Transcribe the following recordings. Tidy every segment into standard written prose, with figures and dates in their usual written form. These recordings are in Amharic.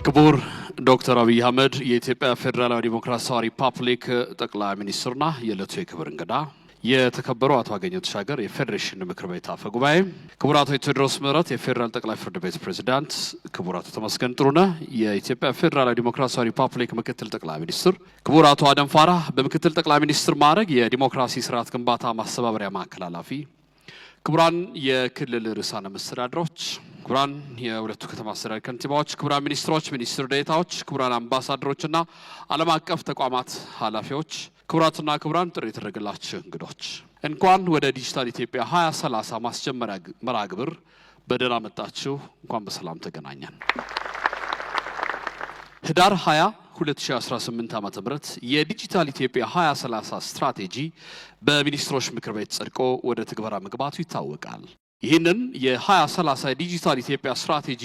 ክቡር ዶክተር አብይ አህመድ የኢትዮጵያ ፌደራላዊ ዲሞክራሲያዊ ሪፐብሊክ ጠቅላይ ሚኒስትርና የዕለቱ የክብር እንግዳ የተከበሩ አቶ አገኘሁ ተሻገር የፌዴሬሽን ምክር ቤት አፈ ጉባኤ፣ ክቡር አቶ ቴዎድሮስ ምህረት የፌደራል ጠቅላይ ፍርድ ቤት ፕሬዝዳንት፣ ክቡር አቶ ተመስገን ጥሩነህ የኢትዮጵያ ፌደራላዊ ዲሞክራሲያዊ ሪፐብሊክ ምክትል ጠቅላይ ሚኒስትር፣ ክቡር አቶ አደም ፋራህ በምክትል ጠቅላይ ሚኒስትር ማዕረግ የዲሞክራሲ ስርዓት ግንባታ ማስተባበሪያ ማዕከል ኃላፊ፣ ክቡራን የክልል ርዕሳነ መስተዳድሮች፣ ክቡራን የሁለቱ ከተማ አስተዳደር ከንቲባዎች፣ ክቡራን ሚኒስትሮች፣ ሚኒስትር ዴኤታዎች፣ ክቡራን አምባሳደሮችና ዓለም አቀፍ ተቋማት ኃላፊዎች፣ ክቡራትና ክቡራን ጥሪ የተደረገላችሁ እንግዶች እንኳን ወደ ዲጂታል ኢትዮጵያ 2030 ማስጀመሪያ መርሃ ግብር በደህና መጣችሁ። እንኳን በሰላም ተገናኘን። ህዳር 20 2018 ዓ.ም የዲጂታል ኢትዮጵያ 2030 ስትራቴጂ በሚኒስትሮች ምክር ቤት ጸድቆ ወደ ትግበራ መግባቱ ይታወቃል። ይህንን የ2030 ዲጂታል ኢትዮጵያ ስትራቴጂ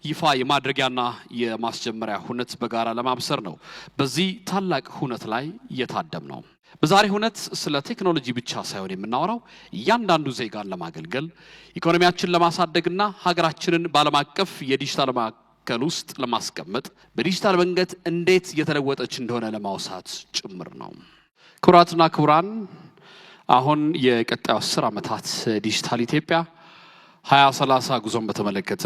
ይፋ የማድረጊያና የማስጀመሪያ ሁነት በጋራ ለማብሰር ነው በዚህ ታላቅ ሁነት ላይ እየታደም ነው። በዛሬ ሁነት ስለ ቴክኖሎጂ ብቻ ሳይሆን የምናወራው እያንዳንዱ ዜጋን ለማገልገል ኢኮኖሚያችንን ለማሳደግና ሀገራችንን በዓለም አቀፍ የዲጂታል ማዕከል ውስጥ ለማስቀመጥ በዲጂታል መንገድ እንዴት እየተለወጠች እንደሆነ ለማውሳት ጭምር ነው። ክቡራትና ክቡራን አሁን የቀጣዩ 10 ዓመታት ዲጂታል ኢትዮጵያ 2030 ጉዞን በተመለከተ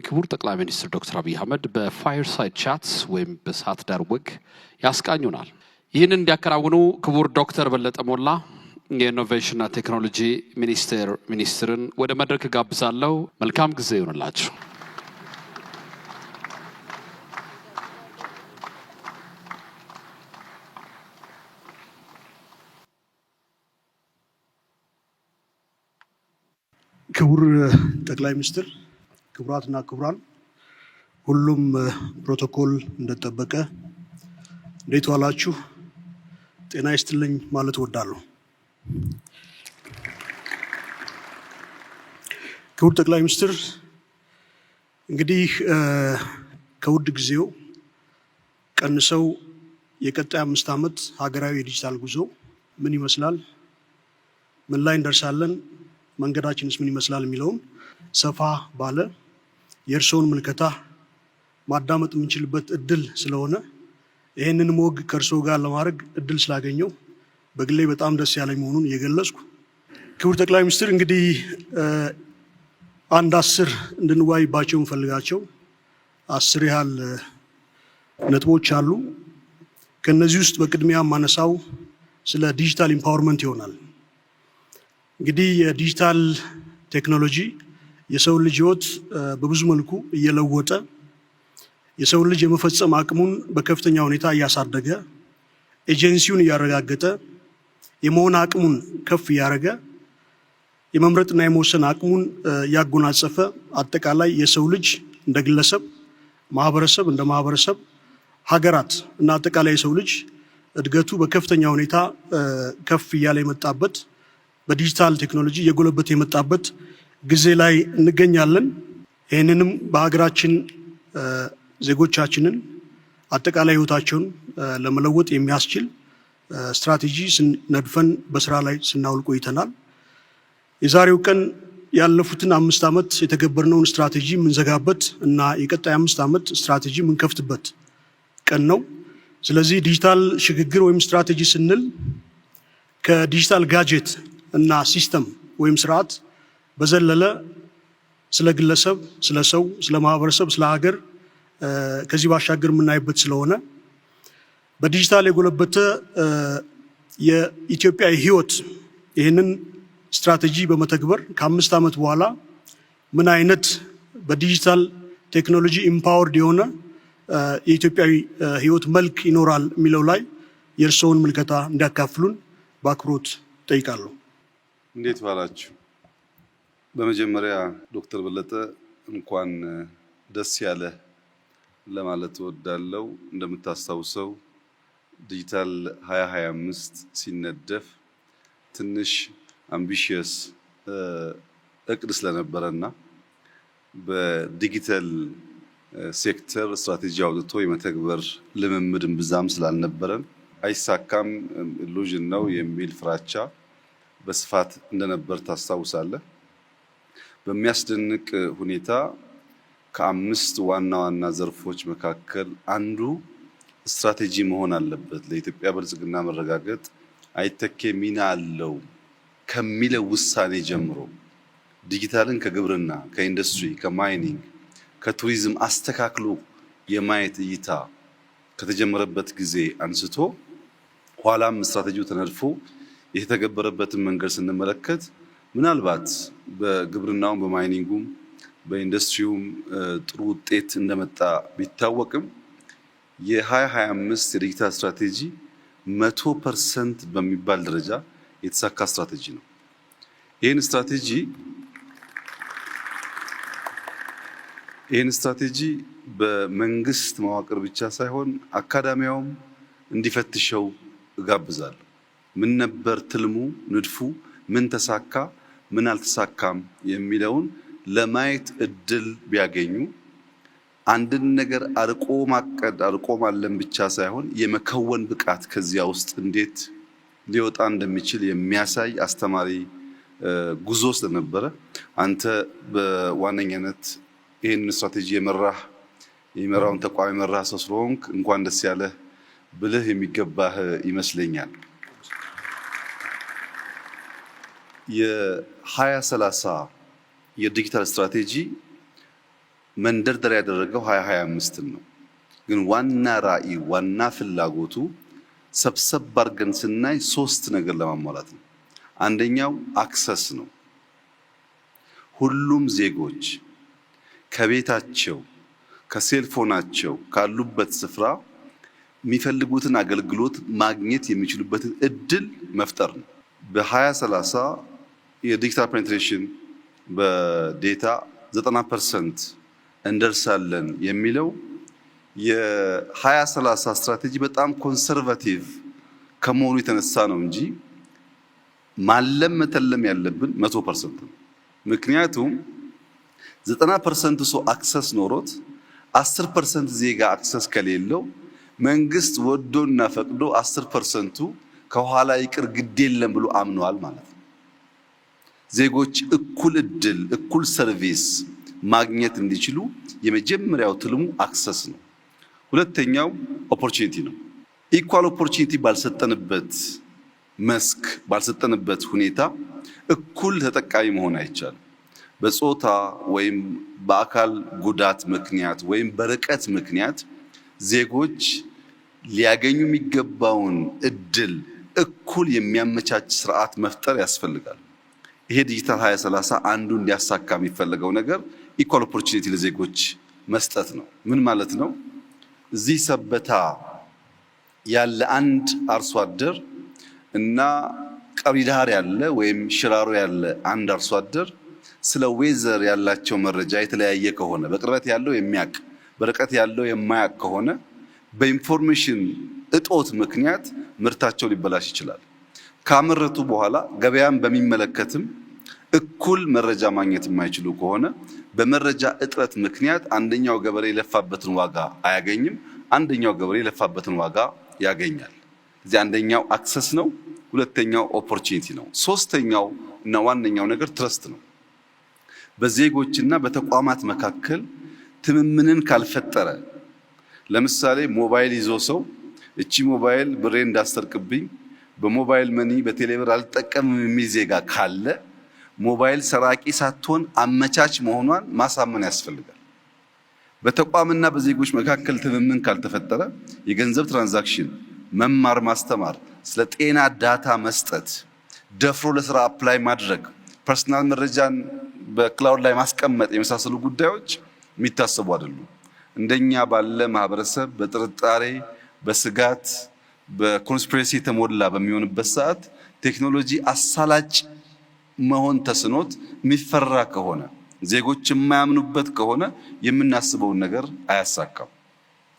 ክቡር ጠቅላይ ሚኒስትር ዶክተር አብይ አህመድ በፋየርሳይድ ቻት ወይም በሰዓት ዳር ወግ ያስቃኙናል። ይህንን እንዲያከናውኑ ክቡር ዶክተር በለጠ ሞላ የኢኖቬሽንና ቴክኖሎጂ ሚኒስትርን ወደ መድረክ ጋብዛለሁ። መልካም ጊዜ ይሁንላችሁ። ክቡር ጠቅላይ ሚኒስትር፣ ክቡራትና ክቡራን፣ ሁሉም ፕሮቶኮል እንደተጠበቀ እንዴት ዋላችሁ? ጤና ይስጥልኝ ማለት እወዳለሁ። ክቡር ጠቅላይ ሚኒስትር፣ እንግዲህ ከውድ ጊዜው ቀንሰው የቀጣይ 5 ዓመት ሀገራዊ የዲጂታል ጉዞ ምን ይመስላል፣ ምን ላይ እንደርሳለን፣ መንገዳችንስ ምን ይመስላል የሚለውን ሰፋ ባለ የእርስዎን ምልከታ ማዳመጥ የምንችልበት እድል ስለሆነ ይህንን ወግ ከእርስዎ ጋር ለማድረግ እድል ስላገኘው በግሌ በጣም ደስ ያለኝ መሆኑን እየገለጽኩ፣ ክቡር ጠቅላይ ሚኒስትር፣ እንግዲህ አንድ 10 እንድንወያይባቸው እንፈልጋቸው 10 ያህል ነጥቦች አሉ። ከነዚህ ውስጥ በቅድሚያ ማነሳው ስለ ዲጂታል ኢምፓወርመንት ይሆናል። እንግዲህ የዲጂታል ቴክኖሎጂ የሰው ልጅ ህይወት በብዙ መልኩ እየለወጠ የሰው ልጅ የመፈጸም አቅሙን በከፍተኛ ሁኔታ እያሳደገ ኤጀንሲውን እያረጋገጠ የመሆን አቅሙን ከፍ እያደረገ የመምረጥና የመወሰን አቅሙን እያጎናጸፈ አጠቃላይ የሰው ልጅ እንደ ግለሰብ፣ ማህበረሰብ እንደ ማህበረሰብ፣ ሀገራት እና አጠቃላይ የሰው ልጅ እድገቱ በከፍተኛ ሁኔታ ከፍ እያለ የመጣበት በዲጂታል ቴክኖሎጂ እየጎለበተ የመጣበት ጊዜ ላይ እንገኛለን። ይህንንም በሀገራችን ዜጎቻችንን አጠቃላይ ህይወታቸውን ለመለወጥ የሚያስችል ስትራቴጂ ነድፈን በስራ ላይ ስናውል ቆይተናል። የዛሬው ቀን ያለፉትን 5 ዓመት የተገበርነውን ስትራቴጂ የምንዘጋበት እና የቀጣይ 5 ዓመት ስትራቴጂ የምንከፍትበት ቀን ነው። ስለዚህ ዲጂታል ሽግግር ወይም ስትራቴጂ ስንል ከዲጂታል ጋጀት እና ሲስተም ወይም ስርዓት በዘለለ ስለ ግለሰብ፣ ስለ ሰው፣ ስለ ማህበረሰብ፣ ስለ ሀገር ከዚህ ባሻገር የምናይበት ስለሆነ በዲጂታል የጎለበተ የኢትዮጵያ ህይወት ይህንን ስትራቴጂ በመተግበር ከ5 ዓመት በኋላ ምን አይነት በዲጂታል ቴክኖሎጂ ኢምፓወርድ የሆነ የኢትዮጵያዊ ህይወት መልክ ይኖራል የሚለው ላይ የእርስዎን ምልከታ እንዲያካፍሉን በአክብሮት ጠይቃለሁ። እንዴት ዋላችሁ? በመጀመሪያ ዶክተር በለጠ እንኳን ደስ ያለ ለማለት እወዳለሁ። እንደምታስታውሰው ዲጂታል 2025 ሲነደፍ ትንሽ አምቢሽየስ እቅድ ስለነበረና በዲጂታል ሴክተር ስትራቴጂ አውጥቶ የመተግበር ልምምድን ብዛም ስላልነበረን አይሳካም፣ ኢሉዥን ነው የሚል ፍራቻ በስፋት እንደነበር ታስታውሳለህ። በሚያስደንቅ ሁኔታ ከአምስት ዋና ዋና ዘርፎች መካከል አንዱ ስትራቴጂ መሆን አለበት። ለኢትዮጵያ ብልጽግና መረጋገጥ አይተኬ ሚና አለው ከሚለው ውሳኔ ጀምሮ ዲጂታልን ከግብርና፣ ከኢንዱስትሪ፣ ከማይኒንግ፣ ከቱሪዝም አስተካክሎ የማየት እይታ ከተጀመረበት ጊዜ አንስቶ ኋላም ስትራቴጂው ተነድፎ የተተገበረበትን መንገድ ስንመለከት ምናልባት በግብርናውም በማይኒንጉም በኢንዱስትሪውም ጥሩ ውጤት እንደመጣ ቢታወቅም የ2025 የዲጂታል ስትራቴጂ 100% በሚባል ደረጃ የተሳካ ስትራቴጂ ነው። ይህን ስትራቴጂ በመንግስት መዋቅር ብቻ ሳይሆን አካዳሚያውም እንዲፈትሸው እጋብዛለሁ። ምን ነበር ትልሙ፣ ንድፉ፣ ምን ተሳካ፣ ምን አልተሳካም የሚለውን ለማየት እድል ቢያገኙ አንድን ነገር አርቆ ማቀድ አርቆ ማለም ብቻ ሳይሆን የመከወን ብቃት ከዚያ ውስጥ እንዴት ሊወጣ እንደሚችል የሚያሳይ አስተማሪ ጉዞ ስለነበረ አንተ በዋነኛነት ይህን ስትራቴጂ የሚመራውን ተቋም የመራህ ሰው ስለሆንክ እንኳን ደስ ያለህ ብልህ የሚገባህ ይመስለኛል። የ2030 የዲጂታል ስትራቴጂ መንደርደሪያ ያደረገው 2025 ነው። ግን ዋና ራዕይ ዋና ፍላጎቱ ሰብሰብ አድርገን ስናይ 3 ነገር ለማሟላት ነው። አንደኛው አክሰስ ነው። ሁሉም ዜጎች ከቤታቸው ከሴልፎናቸው ካሉበት ስፍራ የሚፈልጉትን አገልግሎት ማግኘት የሚችሉበትን እድል መፍጠር ነው። በ2030 የዲጂታል ፔኔትሬሽን በዴታ 90% እንደርሳለን የሚለው የ2030 ስትራቴጂ በጣም ኮንሰርቫቲቭ ከመሆኑ የተነሳ ነው እንጂ ማለም መተለም ያለብን 100% ነው። ምክንያቱም 90% ሰው አክሰስ ኖሮት 10% ዜጋ አክሰስ ከሌለው መንግስት ወዶና ፈቅዶ 10%ቱ ከኋላ ይቅር ግድ የለም ብሎ አምኗል ማለት ነው። ዜጎች እኩል እድል እኩል ሰርቪስ ማግኘት እንዲችሉ የመጀመሪያው ትልሙ አክሰስ ነው። ሁለተኛው ኦፖርቹኒቲ ነው። ኢኳል ኦፖርቹኒቲ ባልሰጠንበት መስክ ባልሰጠንበት ሁኔታ እኩል ተጠቃሚ መሆን አይቻልም። በጾታ ወይም በአካል ጉዳት ምክንያት ወይም በርቀት ምክንያት ዜጎች ሊያገኙ የሚገባውን እድል እኩል የሚያመቻች ስርዓት መፍጠር ያስፈልጋል። ይሄ ዲጂታል 2030 አንዱ እንዲያሳካ የሚፈልገው ነገር ኢኳል ኦፖርቹኒቲ ለዜጎች መስጠት ነው። ምን ማለት ነው? እዚህ ሰበታ ያለ አንድ አርሶ አደር እና ቀብሪ ዳህር ያለ ወይም ሽራሮ ያለ አንድ አርሶ አደር ስለ ዌዘር ያላቸው መረጃ የተለያየ ከሆነ በቅርበት ያለው የሚያውቅ በርቀት ያለው የማያውቅ ከሆነ በኢንፎርሜሽን እጦት ምክንያት ምርታቸው ሊበላሽ ይችላል። ካመረቱ በኋላ ገበያን በሚመለከትም እኩል መረጃ ማግኘት የማይችሉ ከሆነ በመረጃ እጥረት ምክንያት አንደኛው ገበሬ የለፋበትን ዋጋ አያገኝም፣ አንደኛው ገበሬ የለፋበትን ዋጋ ያገኛል። እዚህ አንደኛው አክሰስ ነው፣ ሁለተኛው ኦፖርቹኒቲ ነው። ሶስተኛው እና ዋነኛው ነገር ትረስት ነው። በዜጎችና በተቋማት መካከል ትምምንን ካልፈጠረ ለምሳሌ ሞባይል ይዞ ሰው እቺ ሞባይል ብሬ እንዳሰርቅብኝ በሞባይል መኒ በቴሌብር አልጠቀምም የሚል ዜጋ ካለ ሞባይል ሰራቂ ሳትሆን አመቻች መሆኗን ማሳመን ያስፈልጋል። በተቋምና በዜጎች መካከል ትምምን ካልተፈጠረ የገንዘብ ትራንዛክሽን፣ መማር ማስተማር፣ ስለ ጤና ዳታ መስጠት፣ ደፍሮ ለስራ አፕላይ ማድረግ፣ ፐርሰናል መረጃን በክላውድ ላይ ማስቀመጥ የመሳሰሉ ጉዳዮች የሚታሰቡ አይደሉም። እንደኛ ባለ ማህበረሰብ በጥርጣሬ በስጋት በኮንስፒሬሲ የተሞላ በሚሆንበት ሰዓት ቴክኖሎጂ አሳላጭ መሆን ተስኖት የሚፈራ ከሆነ ዜጎች የማያምኑበት ከሆነ የምናስበውን ነገር አያሳካም።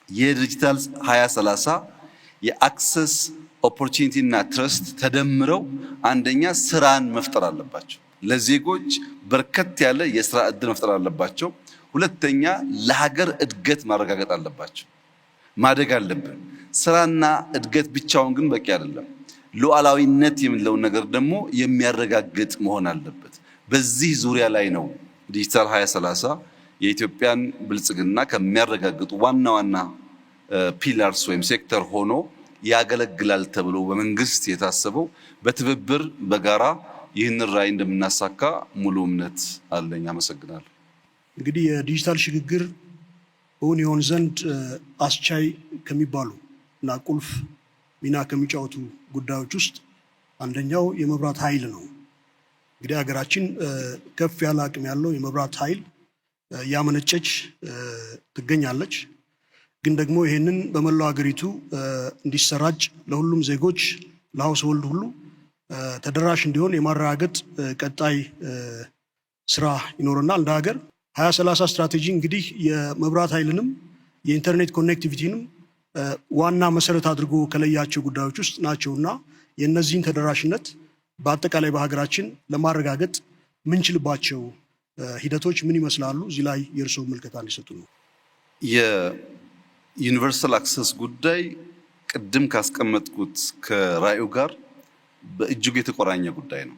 የዲጂታል 2030 የአክሰስ ኦፖርቹኒቲ እና ትረስት ተደምረው አንደኛ ስራን መፍጠር አለባቸው። ለዜጎች በርከት ያለ የስራ እድል መፍጠር አለባቸው። ሁለተኛ ለሀገር እድገት ማረጋገጥ አለባቸው። ማደግ አለብን። ስራና እድገት ብቻውን ግን በቂ አይደለም። ሉዓላዊነት የምንለው ነገር ደግሞ የሚያረጋግጥ መሆን አለበት። በዚህ ዙሪያ ላይ ነው ዲጂታል 2030 የኢትዮጵያን ብልጽግና ከሚያረጋግጡ ዋና ዋና ፒላርስ ወይም ሴክተር ሆኖ ያገለግላል ተብሎ በመንግስት የታሰበው በትብብር በጋራ ይህንን ራዕይ እንደምናሳካ ሙሉ እምነት አለኝ። አመሰግናለሁ። እንግዲህ የዲጂታል ሽግግር እውን ይሆን ዘንድ አስቻይ ከሚባሉ እና ቁልፍ ሚና ከሚጫወቱ ጉዳዮች ውስጥ አንደኛው የመብራት ኃይል ነው። እንግዲህ ሀገራችን ከፍ ያለ አቅም ያለው የመብራት ኃይል ያመነጨች ትገኛለች። ግን ደግሞ ይሄንን በመላው ሀገሪቱ እንዲሰራጭ ለሁሉም ዜጎች ለሀውስሆልድ ሁሉ ተደራሽ እንዲሆን የማረጋገጥ ቀጣይ ስራ ይኖርናል። እንደ ሀገር 2030 ስትራቴጂ እንግዲህ የመብራት ኃይልንም የኢንተርኔት ኮኔክቲቪቲንም ዋና መሰረት አድርጎ ከለያቸው ጉዳዮች ውስጥ ናቸውና የእነዚህን ተደራሽነት በአጠቃላይ በሀገራችን ለማረጋገጥ ምንችልባቸው ሂደቶች ምን ይመስላሉ? እዚህ ላይ የእርስዎ ምልከታ እንዲሰጡ ነው። የዩኒቨርሳል አክሰስ ጉዳይ ቅድም ካስቀመጥኩት ከራዕዩ ጋር በእጅጉ የተቆራኘ ጉዳይ ነው።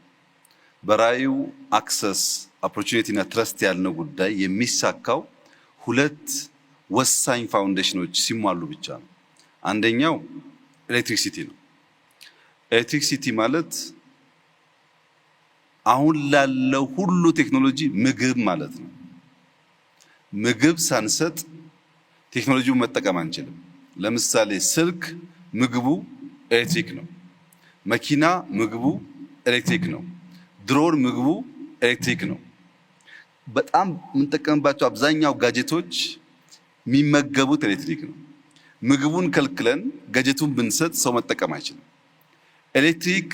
በራዕዩ አክሰስ ኦፖርቹኒቲ እና ትረስት ያልነው ጉዳይ የሚሳካው ሁለት ወሳኝ ፋውንዴሽኖች ሲሟሉ ብቻ ነው። አንደኛው ኤሌክትሪክሲቲ ነው። ኤሌክትሪክሲቲ ማለት አሁን ላለው ሁሉ ቴክኖሎጂ ምግብ ማለት ነው። ምግብ ሳንሰጥ ቴክኖሎጂውን መጠቀም አንችልም። ለምሳሌ ስልክ ምግቡ ኤሌክትሪክ ነው። መኪና ምግቡ ኤሌክትሪክ ነው። ድሮን ምግቡ ኤሌክትሪክ ነው። በጣም የምንጠቀምባቸው አብዛኛው ጋጀቶች የሚመገቡት ኤሌክትሪክ ነው። ምግቡን ከልክለን ጋጀቱን ብንሰጥ ሰው መጠቀም አይችልም። ኤሌክትሪክ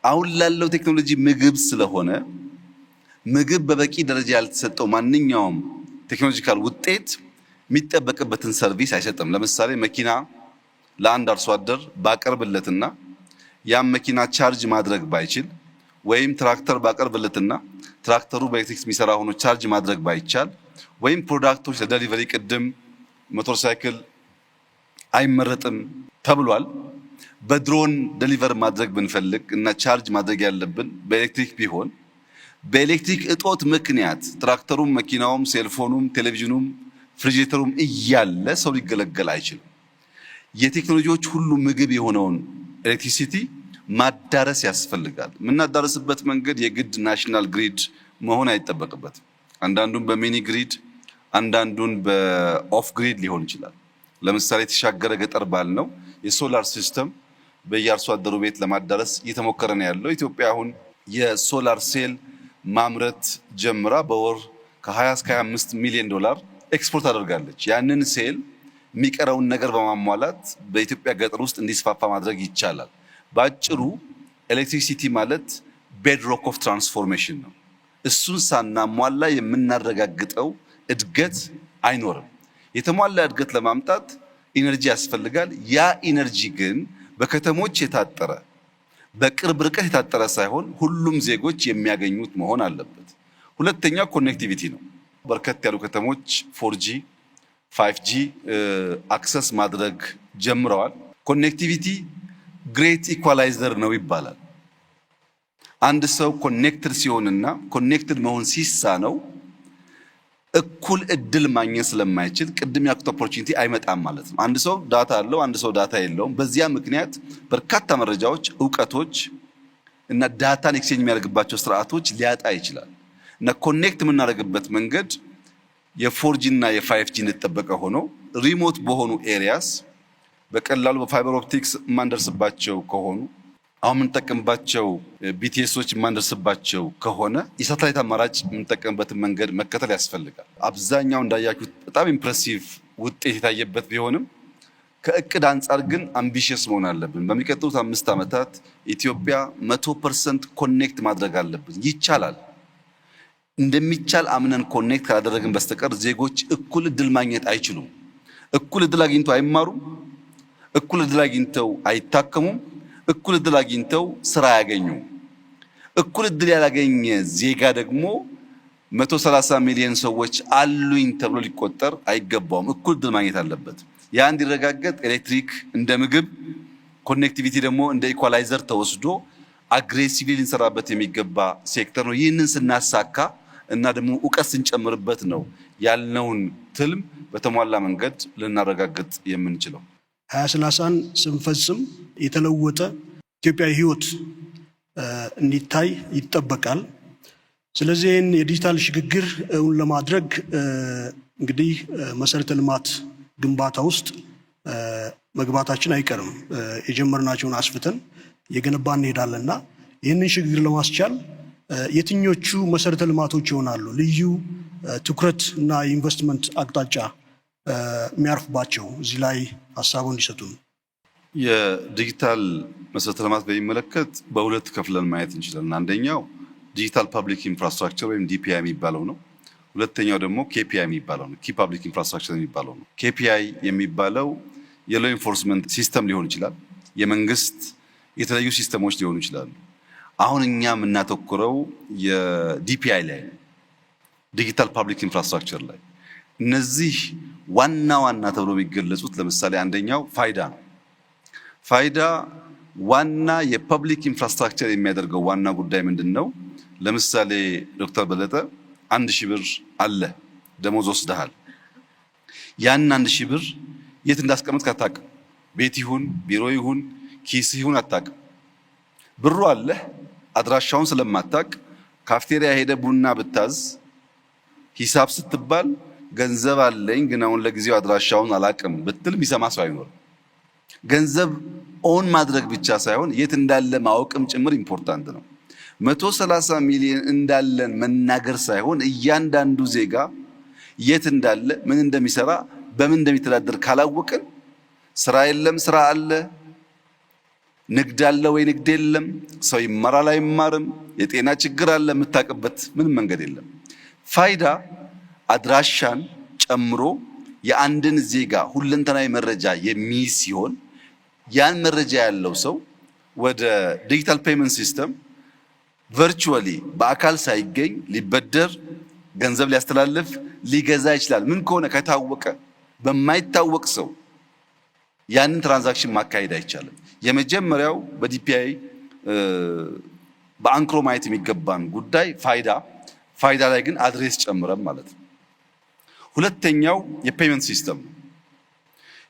አሁን ላለው ቴክኖሎጂ ምግብ ስለሆነ ምግብ በበቂ ደረጃ ያልተሰጠው ማንኛውም ቴክኖሎጂካል ውጤት የሚጠበቅበትን ሰርቪስ አይሰጥም። ለምሳሌ መኪና ለአንድ አርሶ አደር ባቀርብለትና ያም መኪና ቻርጅ ማድረግ ባይችል ወይም ትራክተር ባቀርብለትና ትራክተሩ በኤሌክትሪክ የሚሰራ ሆኖ ቻርጅ ማድረግ ባይቻል ወይም ፕሮዳክቶች ለዴሊቨሪ ቅድም ሞተር ሳይክል አይመረጥም ተብሏል። በድሮን ዴሊቨር ማድረግ ብንፈልግ እና ቻርጅ ማድረግ ያለብን በኤሌክትሪክ ቢሆን በኤሌክትሪክ እጦት ምክንያት ትራክተሩም፣ መኪናውም፣ ሴልፎኑም፣ ቴሌቪዥኑም፣ ፍሪጅተሩም እያለ ሰው ሊገለገል አይችልም። የቴክኖሎጂዎች ሁሉ ምግብ የሆነውን ኤሌክትሪሲቲ ማዳረስ ያስፈልጋል። የምናዳረስበት መንገድ የግድ ናሽናል ግሪድ መሆን አይጠበቅበትም። አንዳንዱን በሚኒ ግሪድ፣ አንዳንዱን በኦፍ ግሪድ ሊሆን ይችላል። ለምሳሌ የተሻገረ ገጠር ባልነው የሶላር ሲስተም በየአርሶ አደሩ ቤት ለማዳረስ እየተሞከረ ነው ያለው። ኢትዮጵያ አሁን የሶላር ሴል ማምረት ጀምራ በወር ከ20 እስከ 25 ሚሊዮን ዶላር ኤክስፖርት አድርጋለች። ያንን ሴል የሚቀረውን ነገር በማሟላት በኢትዮጵያ ገጠር ውስጥ እንዲስፋፋ ማድረግ ይቻላል። ባጭሩ ኤሌክትሪሲቲ ማለት ቤድሮክ ኦፍ ትራንስፎርሜሽን ነው። እሱን ሳናሟላ የምናረጋግጠው እድገት አይኖርም። የተሟላ እድገት ለማምጣት ኢነርጂ ያስፈልጋል። ያ ኢነርጂ ግን በከተሞች የታጠረ በቅርብ ርቀት የታጠረ ሳይሆን ሁሉም ዜጎች የሚያገኙት መሆን አለበት። ሁለተኛው ኮኔክቲቪቲ ነው። በርከት ያሉ ከተሞች 4G 5G አክሰስ ማድረግ ጀምረዋል። ኮኔክቲቪቲ ግሬት ኢኳላይዘር ነው ይባላል። አንድ ሰው ኮኔክትድ ሲሆንና ኮኔክትድ መሆን ሲሳነው እኩል እድል ማግኘት ስለማይችል ቅድም ያልኩት ኦፖርቹኒቲ አይመጣም ማለት ነው። አንድ ሰው ዳታ አለው፣ አንድ ሰው ዳታ የለውም። በዚያ ምክንያት በርካታ መረጃዎች፣ እውቀቶች እና ዳታን ኤክስቼንጅ የሚያደርግባቸው ስርዓቶች ሊያጣ ይችላል። እና ኮኔክት የምናደርግበት መንገድ የ4G እና የ5G እንደተጠበቀ ሆኖ ሪሞት በሆኑ ኤሪያስ በቀላሉ በፋይበር ኦፕቲክስ የማንደርስባቸው ከሆኑ አሁን የምንጠቀምባቸው ቢቲኤሶች የማንደርስባቸው ከሆነ የሳተላይት አማራጭ የምንጠቀምበትን መንገድ መከተል ያስፈልጋል። አብዛኛው እንዳያችሁት በጣም ኢምፕሬሲቭ ውጤት የታየበት ቢሆንም ከእቅድ አንጻር ግን አምቢሽየስ መሆን አለብን። በሚቀጥሉት 5 ዓመታት ኢትዮጵያ 100% ኮኔክት ማድረግ አለብን። ይቻላል። እንደሚቻል አምነን ኮኔክት ካላደረግን በስተቀር ዜጎች እኩል እድል ማግኘት አይችሉም። እኩል እድል አግኝተው አይማሩም። እኩል እድል አግኝተው አይታከሙም። እኩል እድል አግኝተው ስራ አያገኙም። እኩል እድል ያላገኘ ዜጋ ደግሞ 130 ሚሊዮን ሰዎች አሉኝ ተብሎ ሊቆጠር አይገባውም። እኩል እድል ማግኘት አለበት። ያ እንዲረጋገጥ ኤሌክትሪክ እንደ ምግብ፣ ኮኔክቲቪቲ ደግሞ እንደ ኢኳላይዘር ተወስዶ አግሬሲቭሊ ልንሰራበት የሚገባ ሴክተር ነው። ይህንን ስናሳካ እና ደግሞ ዕውቀት ስንጨምርበት ነው ያልነውን ትልም በተሟላ መንገድ ልናረጋግጥ የምንችለው። 2030ን ስንፈጽም የተለወጠ ኢትዮጵያዊ ህይወት እንዲታይ ይጠበቃል። ስለዚህ ይህን የዲጂታል ሽግግር እውን ለማድረግ እንግዲህ መሰረተ ልማት ግንባታ ውስጥ መግባታችን አይቀርም። የጀመርናቸውን አስፍተን የገነባ እንሄዳለንና ይህንን ሽግግር ለማስቻል የትኞቹ መሰረተ ልማቶች ይሆናሉ ልዩ ትኩረት እና ኢንቨስትመንት አቅጣጫ የሚያርፍባቸው? እዚህ ላይ ሀሳቡን እንዲሰጡን። የዲጂታል መሰረተ ልማት በሚመለከት በሁለት ከፍለን ማየት እንችላለን። አንደኛው ዲጂታል ፐብሊክ ኢንፍራስትራክቸር ወይም ዲፒአይ የሚባለው ነው። ሁለተኛው ደግሞ ኬፒአይ የሚባለው ነው፣ ኪ ፐብሊክ ኢንፍራስትራክቸር የሚባለው ነው። ኬፒአይ የሚባለው የሎ ኢንፎርስመንት ሲስተም ሊሆን ይችላል፣ የመንግስት የተለያዩ ሲስተሞች ሊሆኑ ይችላሉ። አሁን እኛ የምናተኩረው የዲፒአይ ላይ፣ ዲጂታል ፐብሊክ ኢንፍራስትራክቸር ላይ። እነዚህ ዋና ዋና ተብሎ የሚገለጹት ለምሳሌ አንደኛው ፋይዳ ነው። ፋይዳ ዋና የፐብሊክ ኢንፍራስትራክቸር የሚያደርገው ዋና ጉዳይ ምንድን ነው? ለምሳሌ ዶክተር በለጠ 1000 ብር አለ ደሞዝ ወስደሃል። ያን 1000 ብር የት እንዳስቀመጥክ አታውቅም። ቤት ይሁን ቢሮ ይሁን ኪስ ይሁን አታውቅም። ብሩ አለ፣ አድራሻውን ስለማታውቅ ካፍቴሪያ ሄደ ቡና ብታዝ ሂሳብ ስትባል ገንዘብ አለኝ ግን አሁን ለጊዜው አድራሻውን አላውቅም ብትል የሚሰማ ሰው አይኖርም። ገንዘብ ኦን ማድረግ ብቻ ሳይሆን የት እንዳለ ማወቅም ጭምር ኢምፖርታንት ነው። 130 ሚሊዮን እንዳለን መናገር ሳይሆን እያንዳንዱ ዜጋ የት እንዳለ፣ ምን እንደሚሰራ፣ በምን እንደሚተዳደር ካላወቅን ስራ የለም ስራ አለ፣ ንግድ አለ ወይ ንግድ የለም፣ ሰው ይማራል አይማርም፣ የጤና ችግር አለ፣ የምታውቅበት ምንም መንገድ የለም። ፋይዳ አድራሻን ጨምሮ የአንድን ዜጋ ሁለንተናዊ መረጃ የሚይዝ ሲሆን ያን መረጃ ያለው ሰው ወደ ዲጂታል ፔመንት ሲስተም ቨርቹዋሊ በአካል ሳይገኝ ሊበደር፣ ገንዘብ ሊያስተላልፍ፣ ሊገዛ ይችላል። ምን ከሆነ ከታወቀ በማይታወቅ ሰው ያንን ትራንዛክሽን ማካሄድ አይቻልም። የመጀመሪያው በዲፒአይ በአንክሮ ማየት የሚገባን ጉዳይ ፋይዳ ላይ ግን አድሬስ ጨምረን ማለት ነው። ሁለተኛው የፔመንት ሲስተም ነው።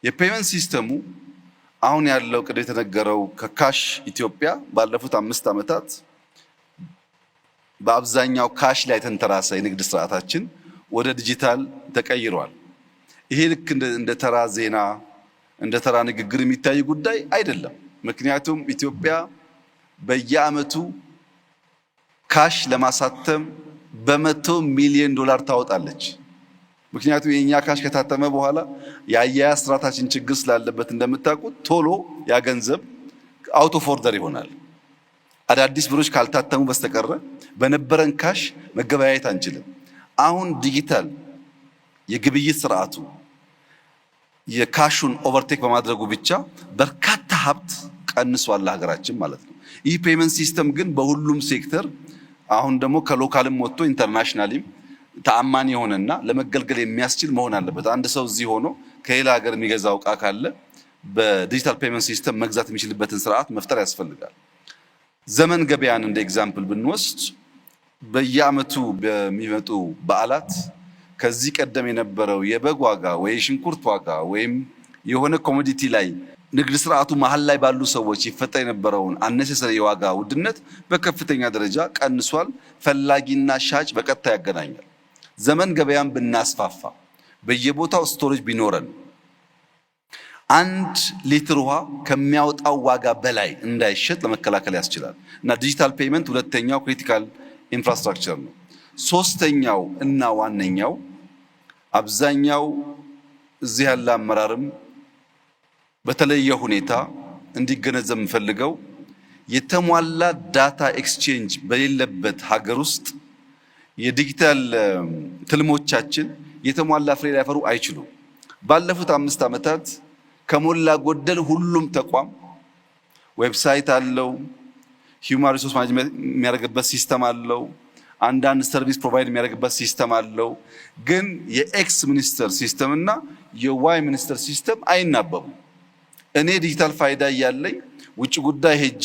የፔመንት ሲስተሙ አሁን ያለው ቅድም የተነገረው ከካሽ ኢትዮጵያ ባለፉት 5 ዓመታት በአብዛኛው ካሽ ላይ ተንተራሰ የንግድ ስርዓታችን ወደ ዲጂታል ተቀይሯል። ይሄ ልክ እንደ ተራ ዜና እንደ ተራ ንግግር የሚታይ ጉዳይ አይደለም። ምክንያቱም ኢትዮጵያ በየዓመቱ ካሽ ለማሳተም በ100 ሚሊዮን ዶላር ታወጣለች። ምክንያቱም የኛ ካሽ ከታተመ በኋላ የአያያዝ ስርዓታችን ችግር ስላለበት እንደምታውቁት ቶሎ ያ ገንዘብ አውት ኦፍ ኦርደር ይሆናል። አዳዲስ ብሮች ካልታተሙ በስተቀረ በነበረን ካሽ መገበያየት አንችልም። አሁን ዲጂታል የግብይት ስርዓቱ የካሹን ኦቨርቴክ በማድረጉ ብቻ በርካታ ሀብት ቀንሷል ሀገራችን ማለት ነው። ይህ ፔመንት ሲስተም ግን በሁሉም ሴክተር አሁን ደግሞ ከሎካልም ወጥቶ ኢንተርናሽናሊም ተአማኒ የሆነና ለመገልገል የሚያስችል መሆን አለበት። አንድ ሰው እዚህ ሆኖ ከሌላ ሀገር የሚገዛው ዕቃ ካለ በዲጂታል ፔመንት ሲስተም መግዛት የሚችልበትን ስርዓት መፍጠር ያስፈልጋል። ዘመን ገበያን እንደ ኤግዛምፕል ብንወስድ በየዓመቱ በሚመጡ በዓላት ከዚህ ቀደም የነበረው የበግ ዋጋ ወይ የሽንኩርት ዋጋ ወይም የሆነ ኮሞዲቲ ላይ ንግድ ስርዓቱ መሀል ላይ ባሉ ሰዎች ይፈጠር የነበረውን አነሰሰሪ የዋጋ ውድነት በከፍተኛ ደረጃ ቀንሷል። ፈላጊና ሻጭ በቀጥታ ያገናኛል። ዘመን ገበያን ብናስፋፋ በየቦታው ስቶሬጅ ቢኖረን 1 ሊትር ውሃ ከሚያወጣው ዋጋ በላይ እንዳይሸጥ ለመከላከል ያስችላል እና ዲጂታል ፔመንት ሁለተኛው ክሪቲካል ኢንፍራስትራክቸር ነው። ሶስተኛው እና ዋነኛው አብዛኛው እዚህ ያለ አመራርም በተለየ ሁኔታ እንዲገነዘብ የምፈልገው የተሟላ ዳታ ኤክስቼንጅ በሌለበት ሀገር ውስጥ የዲጂታል ትልሞቻችን የተሟላ ፍሬ ሊያፈሩ አይችሉም። ባለፉት 5 ዓመታት ከሞላ ጎደል ሁሉም ተቋም ዌብሳይት አለው፣ ሂውማን ሪሶርስ ማኔጅመንት የሚያደርግበት ሲስተም አለው፣ አንዳንድ ሰርቪስ ፕሮቫይድ የሚያደርግበት ሲስተም አለው። ግን የኤክስ ሚኒስተር ሲስተም እና የዋይ ሚኒስተር ሲስተም አይናበቡም። እኔ ዲጂታል ፋይዳ እያለኝ ውጭ ጉዳይ ሄጄ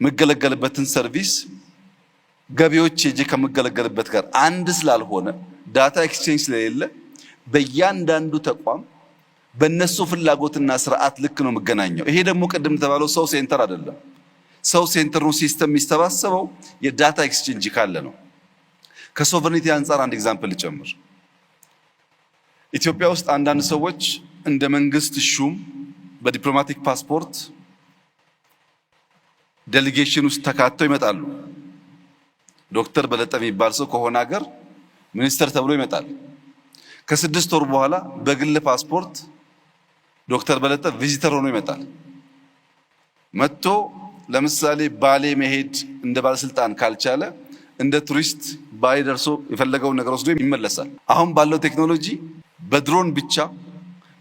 የምገለገልበትን ሰርቪስ ገቢዎች ሄጄ ከምገለገልበት ጋር አንድ ስላልሆነ ዳታ ኤክስቼንጅ ስለሌለ በእያንዳንዱ ተቋም በእነሱ ፍላጎትና ስርዓት ልክ ነው የምገናኘው። ይሄ ደግሞ ቅድም ተባለው ሰው ሴንተር አይደለም። ሰው ሴንተር ነው ሲስተም የሚሰባሰበው የዳታ ኤክስቼንጅ ካለ ነው። ከሶቨሬኒቲ አንፃር አንድ ኤግዛምፕል ልጨምር። ኢትዮጵያ ውስጥ አንዳንድ ሰዎች እንደ መንግስት ሹም በዲፕሎማቲክ ፓስፖርት ዴሊጌሽን ውስጥ ተካተው ይመጣሉ። ዶክተር በለጠ የሚባል ሰው ከሆነ ሀገር ሚኒስተር ተብሎ ይመጣል። ከ6 ወር በኋላ በግል ፓስፖርት ዶክተር በለጠ ቪዚተር ሆኖ ይመጣል። መጥቶ ለምሳሌ ባሌ መሄድ እንደ ባለስልጣን ካልቻለ እንደ ቱሪስት ባሌ ደርሶ የፈለገውን ነገር ወስዶ ይመለሳል። አሁን ባለው ቴክኖሎጂ በድሮን ብቻ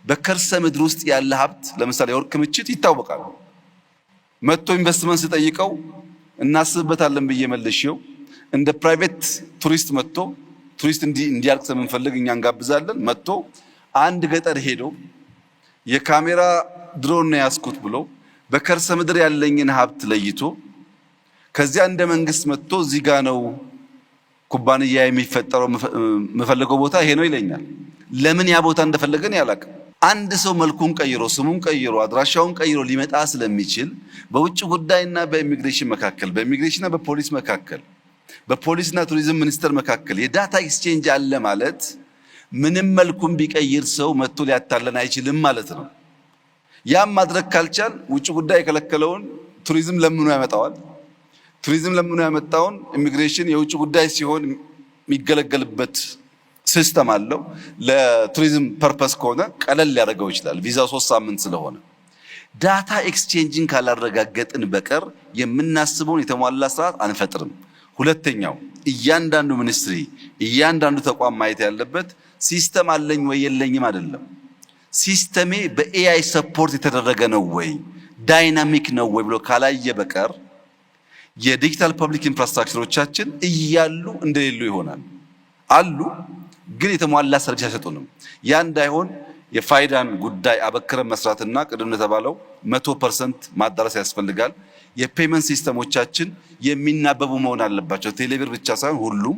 በከርሰ ምድር ውስጥ ያለ ሀብት ለምሳሌ የወርቅ ክምችት ይታወቃል። መጥቶ ኢንቨስትመንት ስጠይቀው እናስብበታለን ብዬ መልሼው እንደ ፕራይቬት ቱሪስት መጥቶ ቱሪስት እንዲያልቅ ስለምንፈልግ እኛ እንጋብዛለን። መጥቶ አንድ ገጠር ሄዶ የካሜራ ድሮን ነው ያስኩት ብሎ በከርሰ ምድር ያለኝን ሀብት ለይቶ ከዚያ እንደ መንግስት መጥቶ እዚህ ጋ ነው ኩባንያ የሚፈጠረው የምፈልገው ቦታ ይሄ ነው ይለኛል። ለምን ያ ቦታ እንደፈለገን ያላቅ። አንድ ሰው መልኩን ቀይሮ ስሙን ቀይሮ አድራሻውን ቀይሮ ሊመጣ ስለሚችል በውጭ ጉዳይና በኢሚግሬሽን መካከል በኢሚግሬሽንና በፖሊስ መካከል በፖሊስና ቱሪዝም ሚኒስቴር መካከል የዳታ ኤክስቼንጅ አለ ማለት ምንም መልኩን ቢቀይር ሰው መጥቶ ሊያታለን አይችልም ማለት ነው። ያም ማድረግ ካልቻል ውጭ ጉዳይ የከለከለውን ቱሪዝም ለምኑ ያመጣዋል። ቱሪዝም ለምኑ ያመጣውን ኢሚግሬሽን የውጭ ጉዳይ ሲሆን የሚገለገልበት ሲስተም አለው። ለቱሪዝም ፐርፐስ ከሆነ ቀለል ሊያደርገው ይችላል። ቪዛው 3 ሳምንት ስለሆነ ዳታ ኤክስቼንጅን ካላረጋገጥን በቀር የምናስበውን የተሟላ ስርዓት አንፈጥርም። ሁለተኛው እያንዳንዱ ሚኒስትሪ እያንዳንዱ ተቋም ማየት ያለበት ሲስተም አለኝ ወይ የለኝም አይደለም። ሲስተሜ በኤአይ ሰፖርት የተደረገ ነው ወይ ዳይናሚክ ነው ወይ ብሎ ካላየ በቀር የዲጂታል ፐብሊክ ኢንፍራስትራክቸሮቻችን እያሉ እንደሌሉ ይሆናል። አሉ ግን የተሟላ ሰርቪስ አይሰጡንም። ያ እንዳይሆን የፋይዳን ጉዳይ አበክረን መስራትና ቅድም እንደተባለው 100% ማዳረስ ያስፈልጋል። የፔመንት ሲስተሞቻችን የሚናበቡ መሆን አለባቸው። ቴሌብር ብቻ ሳይሆን ሁሉም።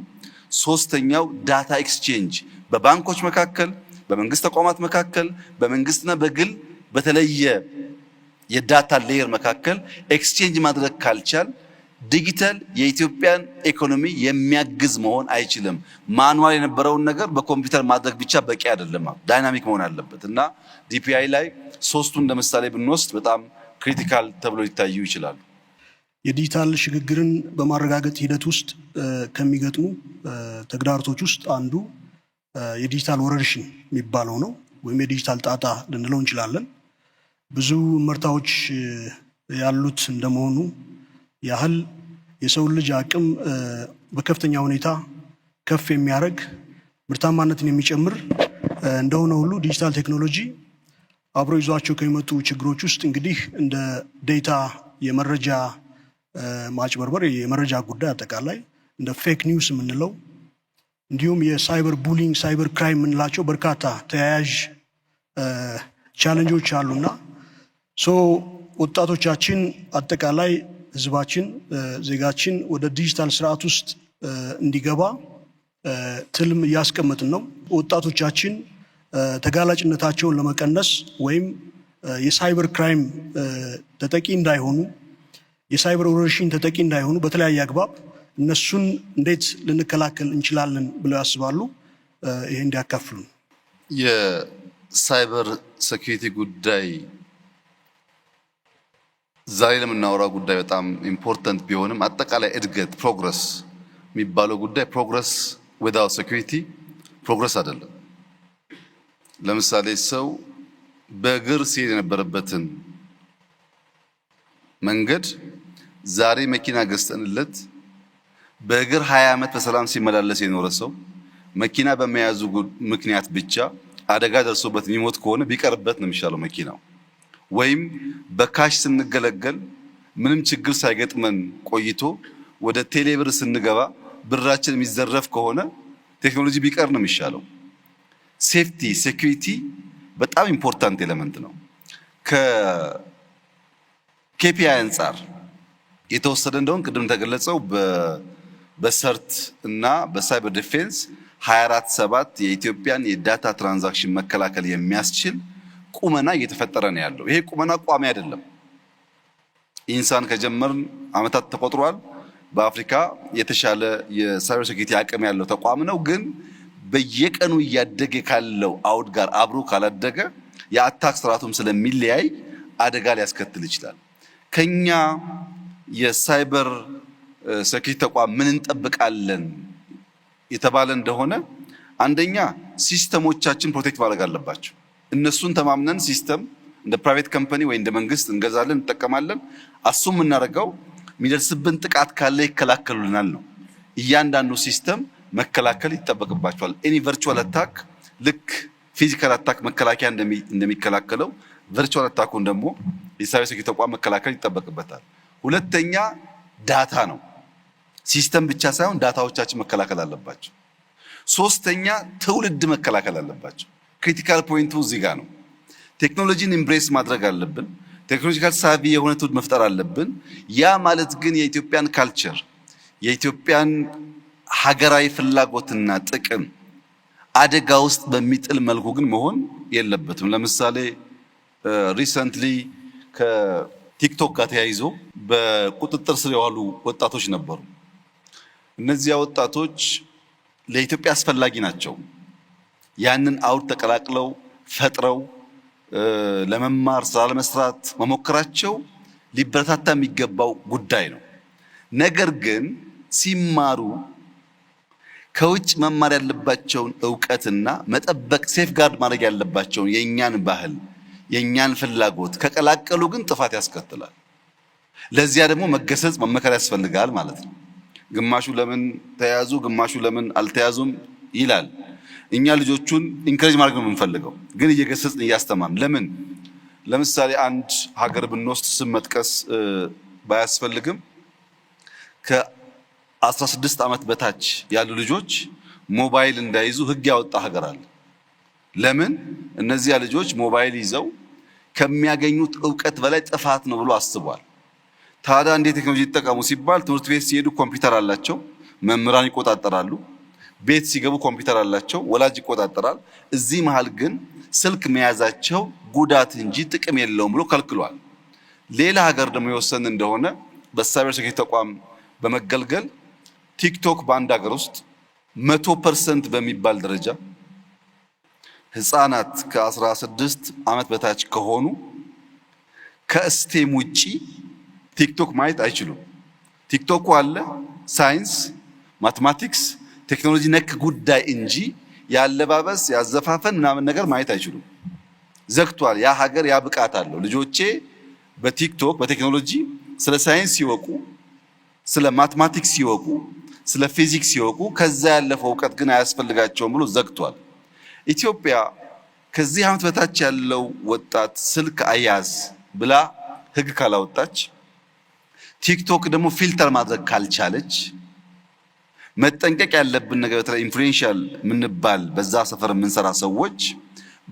ሶስተኛው ዳታ ኤክስቼንጅ በባንኮች መካከል፣ በመንግስት ተቋማት መካከል፣ በመንግስትና በግል በተለየ የዳታ ሌየር መካከል ኤክስቼንጅ ማድረግ ካልቻል ዲጂታል የኢትዮጵያን ኢኮኖሚ የሚያግዝ መሆን አይችልም። ማኑዋል የነበረውን ነገር በኮምፒውተር ማድረግ ብቻ በቂ አይደለም። ዳይናሚክ መሆን አለበት እና ዲፒአይ ላይ ሶስቱን እንደምሳሌ ብንወስድ በጣም ክሪቲካል ተብሎ ሊታዩ ይችላሉ። የዲጂታል ሽግግርን በማረጋገጥ ሂደት ውስጥ ከሚገጥሙ ተግዳሮቶች ውስጥ አንዱ የዲጂታል ወረርሽኝ የሚባለው ነው፣ ወይም የዲጂታል ጣጣ ልንለው እንችላለን። ብዙ ምርታዎች ያሉት እንደመሆኑ ያህል የሰው ልጅ አቅም በከፍተኛ ሁኔታ ከፍ የሚያደርግ ምርታማነትን የሚጨምር እንደሆነ ሁሉ ዲጂታል ቴክኖሎጂ አብሮ ይዟቸው ከሚመጡ ችግሮች ውስጥ እንግዲህ እንደ ዴታ የመረጃ ማጭበርበር፣ የመረጃ ጉዳይ አጠቃላይ እንደ ፌክ ኒውስ የምንለው እንዲሁም የሳይበር ቡሊንግ፣ ሳይበር ክራይም የምንላቸው በርካታ ተያያዥ ቻሌንጆች አሉና ወጣቶቻችን አጠቃላይ ህዝባችን ዜጋችን ወደ ዲጂታል ስርዓት ውስጥ እንዲገባ ትልም እያስቀመጥን ነው። ወጣቶቻችን ተጋላጭነታቸውን ለመቀነስ ወይም የሳይበር ክራይም ተጠቂ እንዳይሆኑ፣ የሳይበር ወረርሽኝ ተጠቂ እንዳይሆኑ በተለያየ አግባብ እነሱን እንዴት ልንከላከል እንችላለን ብለው ያስባሉ? ይሄ እንዲያካፍሉ። የሳይበር ሴኩሪቲ ጉዳይ ዛሬ ለምናወራው ጉዳይ በጣም ኢምፖርታንት ቢሆንም አጠቃላይ እድገት ፕሮግረስ የሚባለው ጉዳይ ፕሮግረስ ዊዛውት ሴኩሪቲ ፕሮግረስ አይደለም። ለምሳሌ ሰው በእግር ሲሄድ የነበረበትን መንገድ ዛሬ መኪና ገዝተንለት በእግር 20 ዓመት በሰላም ሲመላለስ የኖረ ሰው መኪና በመያዙ ምክንያት ብቻ አደጋ ደርሶበት የሚሞት ከሆነ ቢቀርበት ነው የሚሻለው መኪናው። ወይም በካሽ ስንገለገል ምንም ችግር ሳይገጥመን ቆይቶ ወደ ቴሌብር ስንገባ ብራችን የሚዘረፍ ከሆነ ቴክኖሎጂ ቢቀር ነው የሚሻለው። ሴፍቲ ሴኩሪቲ በጣም ኢምፖርታንት ኤሌመንት ነው። ከኬፒአይ አንጻር የተወሰደ እንደሆነ ቅድም ተገለጸው በሰርት እና በሳይበር ዲፌንስ 24/7 የኢትዮጵያን የዳታ ትራንዛክሽን መከላከል የሚያስችል ቁመና እየተፈጠረ ነው ያለው። ይሄ ቁመና ቋሚ አይደለም። ኢንሳን ከጀመርን አመታት ተቆጥሯል። በአፍሪካ የተሻለ የሳይበር ሴኩሪቲ አቅም ያለው ተቋም ነው። ግን በየቀኑ እያደገ ካለው አውድ ጋር አብሮ ካላደገ የአታክ ስርዓቱም ስለሚለያይ አደጋ ሊያስከትል ይችላል። ከኛ የሳይበር ሴኩሪቲ ተቋም ምን እንጠብቃለን የተባለ እንደሆነ አንደኛ ሲስተሞቻችን ፕሮቴክት ማድረግ አለባቸው። እነሱን ተማምነን ሲስተም እንደ ፕራይቬት ካምፓኒ ወይ እንደ መንግስት እንገዛለን፣ እንጠቀማለን። አሱም የምናደርገው የሚደርስብን ጥቃት ካለ ይከላከሉልናል ነው። እያንዳንዱ ሲስተም መከላከል ይጠበቅባቸዋል። ኤኒ ቨርቹዋል አታክ ልክ ፊዚካል አታክ መከላከያ እንደሚከላከለው ቨርቹዋል አታኩን ደግሞ የሳይበር ሴኩሪቲ ተቋም መከላከል ይጠበቅበታል። ሁለተኛ ዳታ ነው። ሲስተም ብቻ ሳይሆን ዳታዎቻችን መከላከል አለባቸው። ሶስተኛ ትውልድ መከላከል አለባቸው። ክሪቲካል ፖይንቱ እዚህ ጋር ነው። ቴክኖሎጂን ኢምብሬስ ማድረግ አለብን። ቴክኖሎጂካል ሳቪ የሆነ ትውልድ መፍጠር አለብን። ያ ማለት ግን የኢትዮጵያን ካልቸር የኢትዮጵያን ሀገራዊ ፍላጎትና ጥቅም አደጋ ውስጥ በሚጥል መልኩ ግን መሆን የለበትም። ለምሳሌ ሪሰንትሊ ከቲክቶክ ጋር ተያይዞ በቁጥጥር ስር የዋሉ ወጣቶች ነበሩ። እነዚያ ወጣቶች ለኢትዮጵያ አስፈላጊ ናቸው። ያንን አውድ ተቀላቅለው ፈጥረው ለመማር ስራ ለመስራት መሞከራቸው ሊበረታታ የሚገባው ጉዳይ ነው። ነገር ግን ሲማሩ ከውጭ መማር ያለባቸውን ዕውቀትና መጠበቅ ሴፍጋርድ ማድረግ ያለባቸውን የእኛን ባህል የእኛን ፍላጎት ከቀላቀሉ ግን ጥፋት ያስከትላል። ለዚያ ደግሞ መገሰጽ መመከር ያስፈልጋል ማለት ነው። ግማሹ ለምን ተያዙ፣ ግማሹ ለምን አልተያዙም ይላል። እኛ ልጆቹን ኢንከሬጅ ማድረግ ነው የምንፈልገው፣ ግን እየገሰጽን እያስተማርን። ለምን ለምሳሌ አንድ ሀገር ብንወስድ ስም መጥቀስ ባያስፈልግም ከ16 ዓመት በታች ያሉ ልጆች ሞባይል እንዳይዙ ሕግ ያወጣ ሀገር አለ። ለምን እነዚያ ልጆች ሞባይል ይዘው ከሚያገኙት ዕውቀት በላይ ጥፋት ነው ብሎ አስቧል። ታዲያ እንዴት ቴክኖሎጂ ይጠቀሙ ሲባል ትምህርት ቤት ሲሄዱ ኮምፒውተር አላቸው፣ መምህራን ይቆጣጠራሉ። ቤት ሲገቡ ኮምፒውተር አላቸው፣ ወላጅ ይቆጣጠራል። እዚህ መሃል ግን ስልክ መያዛቸው ጉዳት እንጂ ጥቅም የለውም ብሎ ከልክሏል። ሌላ ሀገር ደግሞ የወሰን እንደሆነ በሳይበር ሴኩሪቲ ተቋም በመገልገል ቲክቶክ በአንድ ሀገር ውስጥ 100% በሚባል ደረጃ ህፃናት ከ16 ዓመት በታች ከሆኑ ከስቴም ውጪ ቲክቶክ ማየት አይችሉም። ቲክቶክ አለ ሳይንስ፣ ማቴማቲክስ፣ ቴክኖሎጂ ነክ ጉዳይ እንጂ ያለባበስ ያዘፋፈን ምናምን ነገር ማየት አይችሉም። ዘግቷል። ያ ሀገር ያ ብቃት አለው። ልጆቼ በቲክቶክ በቴክኖሎጂ ስለ ሳይንስ ሲወቁ፣ ስለ ማቴማቲክስ ሲወቁ፣ ስለ ፊዚክስ ሲወቁ ከዛ ያለፈው ዕውቀት ግን አያስፈልጋቸውም ብሎ ዘግቷል። ኢትዮጵያ ከዚህ ዓመት በታች ያለው ወጣት ስልክ አያዝ ብላ ህግ ካላወጣች፣ ቲክቶክ ደግሞ ፊልተር ማድረግ ካልቻለች፣ መጠንቀቅ ያለብን ነገር በተለይ ኢንፍሉዌንሻል ምንባል በዛ ሰፈር የምንሰራ ሰዎች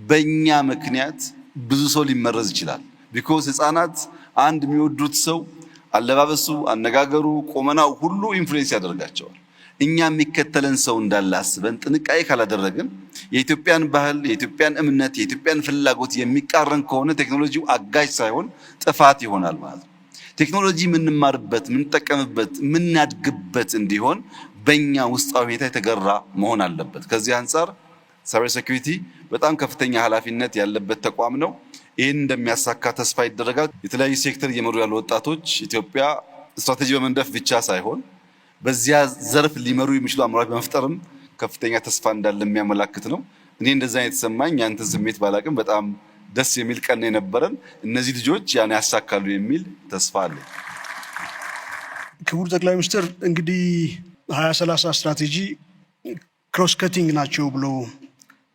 በእኛ ምክንያት ብዙ ሰው ሊመረዝ ይችላል። ቢኮዝ ህፃናት አንድ የሚወዱት ሰው አለባበሱ፣ አነጋገሩ፣ ቁመናው ሁሉ ኢንፍሉዌንስ ያደርጋቸዋል። እኛ የሚከተለን ሰው እንዳለ አስበን ጥንቃቄ ካላደረግን የኢትዮጵያን ባህል፣ የኢትዮጵያን እምነት፣ የኢትዮጵያን ፍላጎት የሚቃረን ከሆነ ቴክኖሎጂው አጋዥ ሳይሆን ጥፋት ይሆናል ማለት ነው። ቴክኖሎጂ የምንማርበት፣ የምንጠቀምበት፣ የምናድግበት እንዲሆን በእኛ ውስጣዊ ሁኔታ የተገራ መሆን አለበት። ከዚህ አንጻር ሳይበር ሴኩሪቲ በጣም ከፍተኛ ኃላፊነት ያለበት ተቋም ነው። ይህን እንደሚያሳካ ተስፋ ይደረጋል። የተለያዩ ሴክተር እየመሩ ያሉ ወጣቶች ኢትዮጵያ ስትራቴጂ በመንደፍ ብቻ ሳይሆን በዚያ ዘርፍ ሊመሩ የሚችሉ አመራሮች በመፍጠርም ከፍተኛ ተስፋ እንዳለ የሚያመላክት ነው። እኔ እንደዛ የተሰማኝ ያንተን ስሜት ባላቅም በጣም ደስ የሚል ቀን የነበረን። እነዚህ ልጆች ያን ያሳካሉ የሚል ተስፋ አለ። ክቡር ጠቅላይ ሚኒስትር እንግዲህ 2030 ስትራቴጂ ክሮስ ከቲንግ ናቸው ብሎ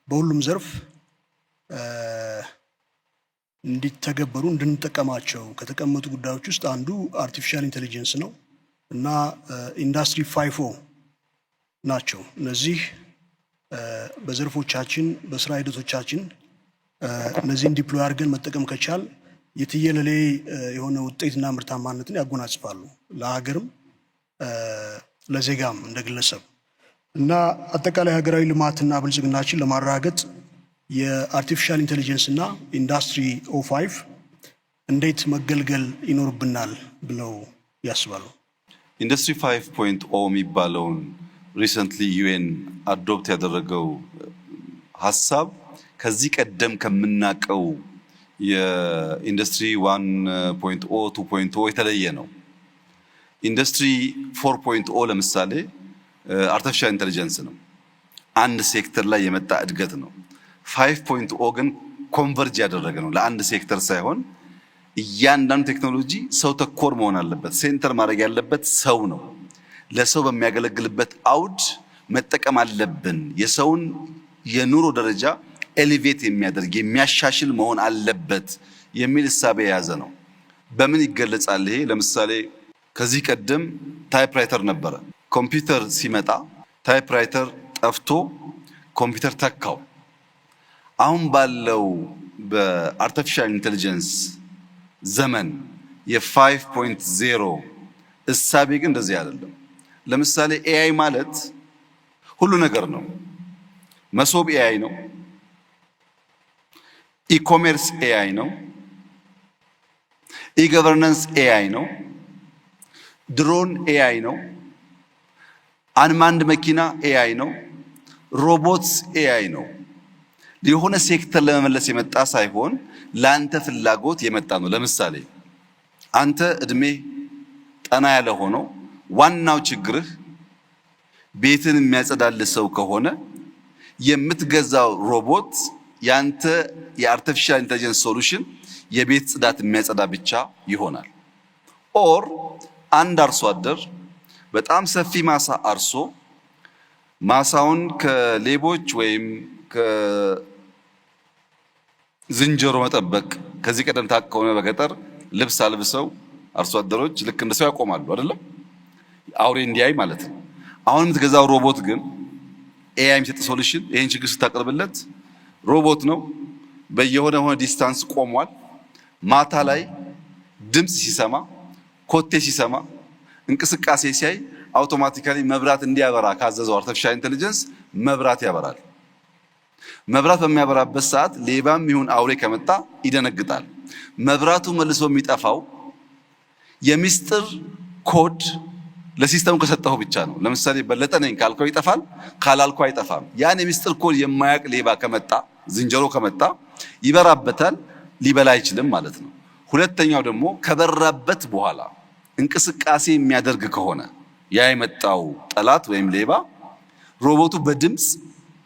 በሁሉም ዘርፍ እንዲተገበሩ እንድንጠቀማቸው ከተቀመጡ ጉዳዮች ውስጥ አንዱ አርቲፊሻል ኢንቴሊጀንስ ነው እና ኢንዱስትሪ 5.0 ናቸው። እነዚህ በዘርፎቻችን በስራ ሂደቶቻችን እነዚህን ዲፕሎይ አድርገን መጠቀም ከቻል የትየለሌ የሆነ ውጤትና ምርታማነትን ያጎናጽፋሉ። ለሀገርም ለዜጋም እንደ ግለሰብ እና አጠቃላይ ሀገራዊ ልማትና ብልጽግናችን ለማረጋገጥ የአርቲፊሻል ኢንቴሊጀንስ እና ኢንዱስትሪ 05 እንዴት መገልገል ይኖርብናል ብለው ያስባሉ? ኢንዱስትሪ 5.0 የሚባለውን ሪሰንትሊ ዩኤን አዶፕት ያደረገው ሀሳብ ከዚህ ቀደም ከምናቀው የኢንዱስትሪ 1.0 2.0 የተለየ ነው። ኢንዱስትሪ 4.0 ለምሳሌ አርቲፊሻል ኢንተለጀንስ ነው፣ አንድ ሴክተር ላይ የመጣ እድገት ነው። 5.0 ግን ኮንቨርጅ ያደረገ ነው፣ ለአንድ ሴክተር ሳይሆን እያንዳንዱ ቴክኖሎጂ ሰው ተኮር መሆን አለበት። ሴንተር ማድረግ ያለበት ሰው ነው። ለሰው በሚያገለግልበት አውድ መጠቀም አለብን። የሰውን የኑሮ ደረጃ ኤሊቬት የሚያደርግ የሚያሻሽል መሆን አለበት የሚል እሳቤ የያዘ ነው። በምን ይገለጻል ይሄ? ለምሳሌ ከዚህ ቀደም ታይፕራይተር ነበረ። ኮምፒውተር ሲመጣ ታይፕራይተር ጠፍቶ ኮምፒውተር ተካው። አሁን ባለው በአርቲፊሻል ኢንተለጀንስ ዘመን የ5.0 እሳቤ ግን እንደዚህ አይደለም። ለምሳሌ ኤአይ ማለት ሁሉ ነገር ነው። መሶብ ኤአይ ነው። ኢኮሜርስ ኤአይ ነው። ኢገቨርነንስ ኤአይ ነው። ድሮን ኤአይ ነው። አንማንድ መኪና ኤአይ ነው። ሮቦትስ ኤአይ ነው። የሆነ ሴክተር ለመመለስ የመጣ ሳይሆን ለአንተ ፍላጎት የመጣ ነው። ለምሳሌ አንተ እድሜ ጠና ያለ ሆኖ ዋናው ችግርህ ቤትን የሚያጸዳልህ ሰው ከሆነ የምትገዛው ሮቦት ያንተ የአርቲፊሻል ኢንተለጀንስ ሶሉሽን የቤት ጽዳት የሚያጸዳ ብቻ ይሆናል። ኦር አንድ አርሶ አደር በጣም ሰፊ ማሳ አርሶ ማሳውን ከሌቦች ወይም ከዝንጀሮ መጠበቅ ከዚህ ቀደም ታከውነ በገጠር ልብስ አልብሰው አርሶ አደሮች ልክ እንደሰው ያቆማሉ አይደለም? አውሬ እንዲያይ ማለት ነው። አሁን የምትገዛው ሮቦት ግን ኤአይ የሚሰጥ ሶሉሽን ይሄን ችግር ስታቀርብለት ሮቦት ነው። በየሆነ ዲስታንስ ቆሟል። ማታ ላይ ድምፅ ሲሰማ፣ ኮቴ ሲሰማ፣ እንቅስቃሴ ሲያይ አውቶማቲካሊ መብራት እንዲያበራ ካዘዘው አርቲፊሻል ኢንተለጀንስ መብራት ያበራል። መብራት በሚያበራበት ሰዓት ሌባም ይሁን አውሬ ከመጣ ይደነግጣል። መብራቱ መልሶ የሚጠፋው የሚስጥር ኮድ ለሲስተሙ ከሰጠው ብቻ ነው። ለምሳሌ በለጠ ነኝ ካልከው ይጠፋል፣ ካላልከው አይጠፋም። ያን የሚስጥር ኮድ የማያውቅ ሌባ ከመጣ ዝንጀሮ ከመጣ ይበራበታል፣ ሊበላ አይችልም ማለት ነው። ሁለተኛው ደግሞ ከበራበት በኋላ እንቅስቃሴ የሚያደርግ ከሆነ ያ የመጣው ጠላት ወይም ሌባ ሮቦቱ በድምፅ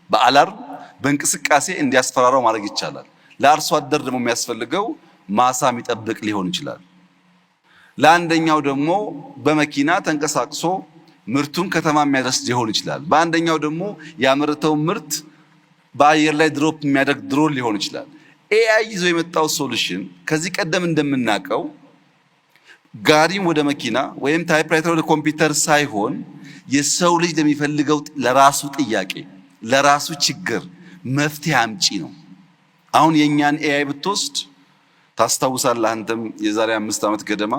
በአላርም በእንቅስቃሴ እንዲያስፈራራው ማድረግ ይቻላል። ለአርሶ አደር ደግሞ የሚያስፈልገው ማሳ የሚጠብቅ ሊሆን ይችላል። ለአንደኛው ደግሞ በመኪና ተንቀሳቅሶ ምርቱን ከተማ የሚያደርስ ሊሆን ይችላል። በአንደኛው ደግሞ ያመረተው ምርት በአየር ላይ ድሮፕ የሚያደርግ ድሮን ሊሆን ይችላል። ኤአይ ይዞ የመጣው ሶሉሽን ከዚህ ቀደም እንደምናውቀው ጋሪም ወደ መኪና ወይም ታይፕራይተር ወደ ኮምፒውተር ሳይሆን የሰው ልጅ ለሚፈልገው ለራሱ ጥያቄ ለራሱ ችግር መፍትሄ አምጪ ነው። አሁን የኛን ኤአይ ብትወስድ ታስታውሳለህ፣ አንተም የዛሬ 5 ዓመት ገደማ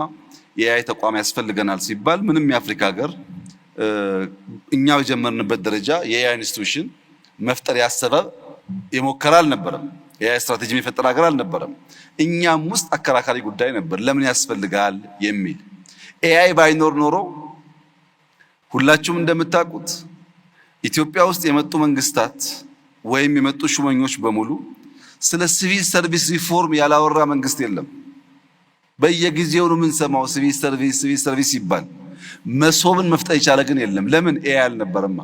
የኤአይ ተቋም ያስፈልገናል ሲባል ምንም የአፍሪካ ሀገር እኛ በጀመርንበት ደረጃ የኤአይ ኢንስቲትዩሽን መፍጠር ያሰበ የሞከረ አልነበረም። የኤአይ ስትራቴጂ የፈጠረ ሀገር አልነበረም። እኛም ውስጥ አከራካሪ ጉዳይ ነበር፣ ለምን ያስፈልጋል የሚል። ኤአይ ባይኖር ኖሮ ሁላችሁም እንደምታውቁት ኢትዮጵያ ውስጥ የመጡ መንግስታት ወይም የመጡ ሹመኞች በሙሉ ስለ ሲቪል ሰርቪስ ሪፎርም ያላወራ መንግስት የለም። በየጊዜው ነው የምንሰማው ሲቪል ሰርቪስ ይባል። መሶብን መፍጠር የቻለ ግን የለም። ለምን? ኤአይ አልነበረማ።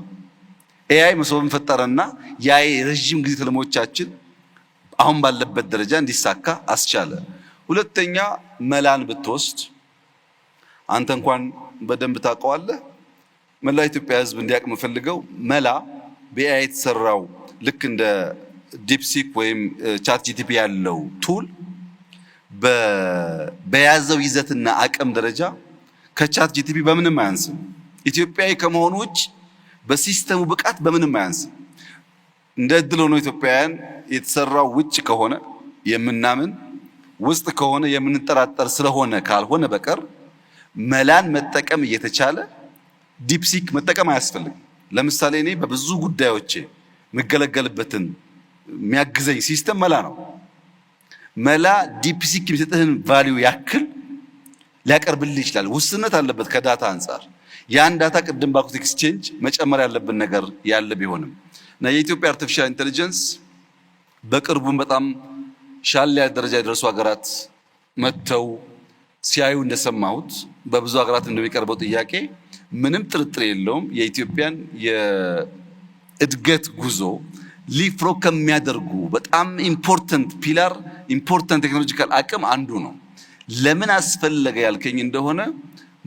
ኤአይ መሶብን ፈጠረና ያ የረጅም ጊዜ ትልሞቻችን አሁን ባለበት ደረጃ እንዲሳካ አስቻለ። ሁለተኛ መላን ብትወስድ አንተ እንኳን በደንብ ታውቀዋለህ። መላ ኢትዮጵያ ህዝብ እንዲያውቅ የምፈልገው መላ በኤአይ የተሰራው ልክ እንደ ዲፕሲክ ወይም ቻት ጂቲፒ ያለው ቱል በያዘው ይዘትና አቅም ደረጃ ከቻት ጂቲፒ በምንም አያንስም። ኢትዮጵያዊ ከመሆኑ ውጭ በሲስተሙ ብቃት በምንም አያንስም። እንደ እድል ሆኖ ኢትዮጵያውያን የተሰራው ውጭ ከሆነ የምናምን ውስጥ ከሆነ የምንጠራጠር ስለሆነ ካልሆነ በቀር መላን መጠቀም እየተቻለ ዲፕሲክ መጠቀም አያስፈልግም። ለምሳሌ እኔ በብዙ ጉዳዮች የምገለገልበትን የሚያግዘኝ ሲስተም መላ ነው። መላ ዲፕሲክ የሚሰጥህን ቫልዩ ያክል ሊያቀርብልህ ይችላል። ውስንነት አለበት ከዳታ አንጻር። ያን ዳታ ቅድም ባልኩት ኤክስቼንጅ መጨመር ያለብን ነገር ያለ ቢሆንም እና የኢትዮጵያ አርቲፊሻል ኢንተለጀንስ በቅርቡም በጣም ሻል ያለ ደረጃ የደረሱ ሀገራት መጥተው ሲያዩ እንደሰማሁት በብዙ ሀገራት እንደሚቀርበው ጥያቄ ምንም ጥርጥር የለውም የኢትዮጵያን የእድገት ጉዞ ሊፍሮግ ከሚያደርጉ በጣም ኢምፖርታንት ፒላር ኢምፖርታንት ቴክኖሎጂካል አቅም አንዱ ነው። ለምን አስፈለገ ያልከኝ እንደሆነ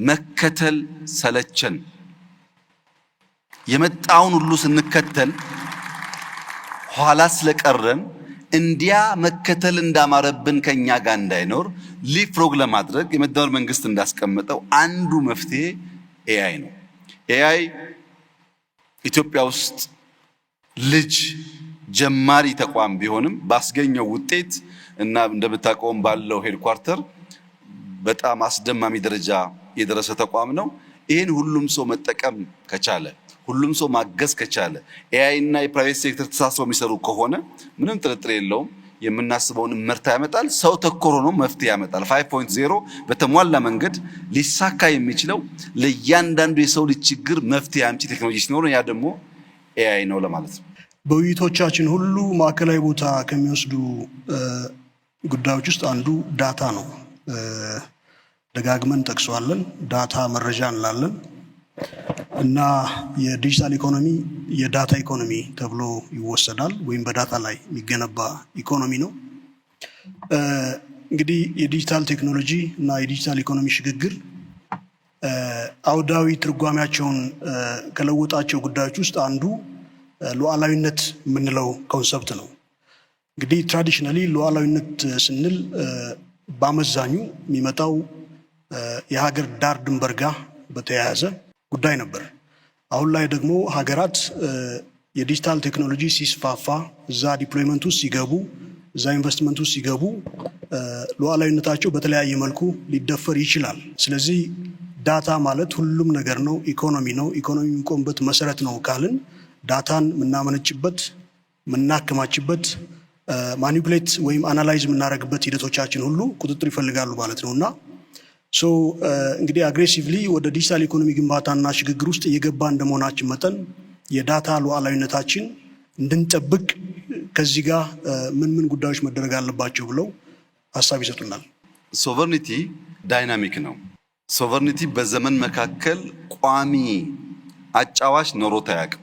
መከተል ሰለቸን። የመጣውን ሁሉ ስንከተል ኋላ ስለቀረን እንዲያ መከተል እንዳማረብን ከኛ ጋር እንዳይኖር ሊፍሮግ ለማድረግ የመደመር መንግስት እንዳስቀመጠው አንዱ መፍትሄ ኤአይ ነው። ኤአይ ኢትዮጵያ ውስጥ ልጅ ጀማሪ ተቋም ቢሆንም ባስገኘው ውጤት እና እንደምታውቀውም ባለው ሄድኳርተር በጣም አስደማሚ ደረጃ የደረሰ ተቋም ነው። ይህን ሁሉም ሰው መጠቀም ከቻለ ሁሉም ሰው ማገዝ ከቻለ ኤአይ እና የፕራይቬት ሴክተር ተሳስበው የሚሰሩ ከሆነ ምንም ጥርጥር የለውም የምናስበውን ምርታ ያመጣል። ሰው ተኮር ሆኖ መፍትሄ ያመጣል። 5.0 በተሟላ መንገድ ሊሳካ የሚችለው ለእያንዳንዱ የሰው ልጅ ችግር መፍትሄ አምጪ ቴክኖሎጂ ሲኖር ያ ደግሞ ኤአይ ነው ለማለት ነው። በውይይቶቻችን ሁሉ ማዕከላዊ ቦታ ከሚወስዱ ጉዳዮች ውስጥ አንዱ ዳታ ነው። ደጋግመን ጠቅሰዋለን። ዳታ መረጃ እንላለን እና የዲጂታል ኢኮኖሚ የዳታ ኢኮኖሚ ተብሎ ይወሰዳል፣ ወይም በዳታ ላይ የሚገነባ ኢኮኖሚ ነው። እንግዲህ የዲጂታል ቴክኖሎጂ እና የዲጂታል ኢኮኖሚ ሽግግር አውዳዊ ትርጓሜያቸውን ከለወጣቸው ጉዳዮች ውስጥ አንዱ ሉዓላዊነት የምንለው ኮንሰፕት ነው። እንግዲህ ትራዲሽናሊ ሉዓላዊነት ስንል በአመዛኙ የሚመጣው የሀገር ዳር ድንበር ጋር በተያያዘ ጉዳይ ነበር። አሁን ላይ ደግሞ ሀገራት የዲጂታል ቴክኖሎጂ ሲስፋፋ እዛ ዲፕሎይመንት ውስጥ ሲገቡ እዛ ኢንቨስትመንት ውስጥ ሲገቡ ሉዓላዊነታቸው በተለያየ መልኩ ሊደፈር ይችላል። ስለዚህ ዳታ ማለት ሁሉም ነገር ነው፣ ኢኮኖሚ ነው። ኢኮኖሚ የሚቆምበት መሰረት ነው ካልን ዳታን የምናመነጭበት፣ የምናከማችበት፣ ማኒፑሌት ወይም አናላይዝ የምናደርግበት ሂደቶቻችን ሁሉ ቁጥጥር ይፈልጋሉ ማለት ነው እና እንግዲህ አግሬሲቭሊ ወደ ዲጂታል ኢኮኖሚ ግንባታና ሽግግር ውስጥ እየገባ እንደመሆናችን መጠን የዳታ ሉዓላዊነታችን እንድንጠብቅ ከዚህ ጋር ምን ምን ጉዳዮች መደረግ አለባቸው ብለው ሀሳብ ይሰጡናል። ሶቨርኒቲ ዳይናሚክ ነው። ሶቨርኒቲ በዘመን መካከል ቋሚ አጫዋች ኖሮት አያውቅም።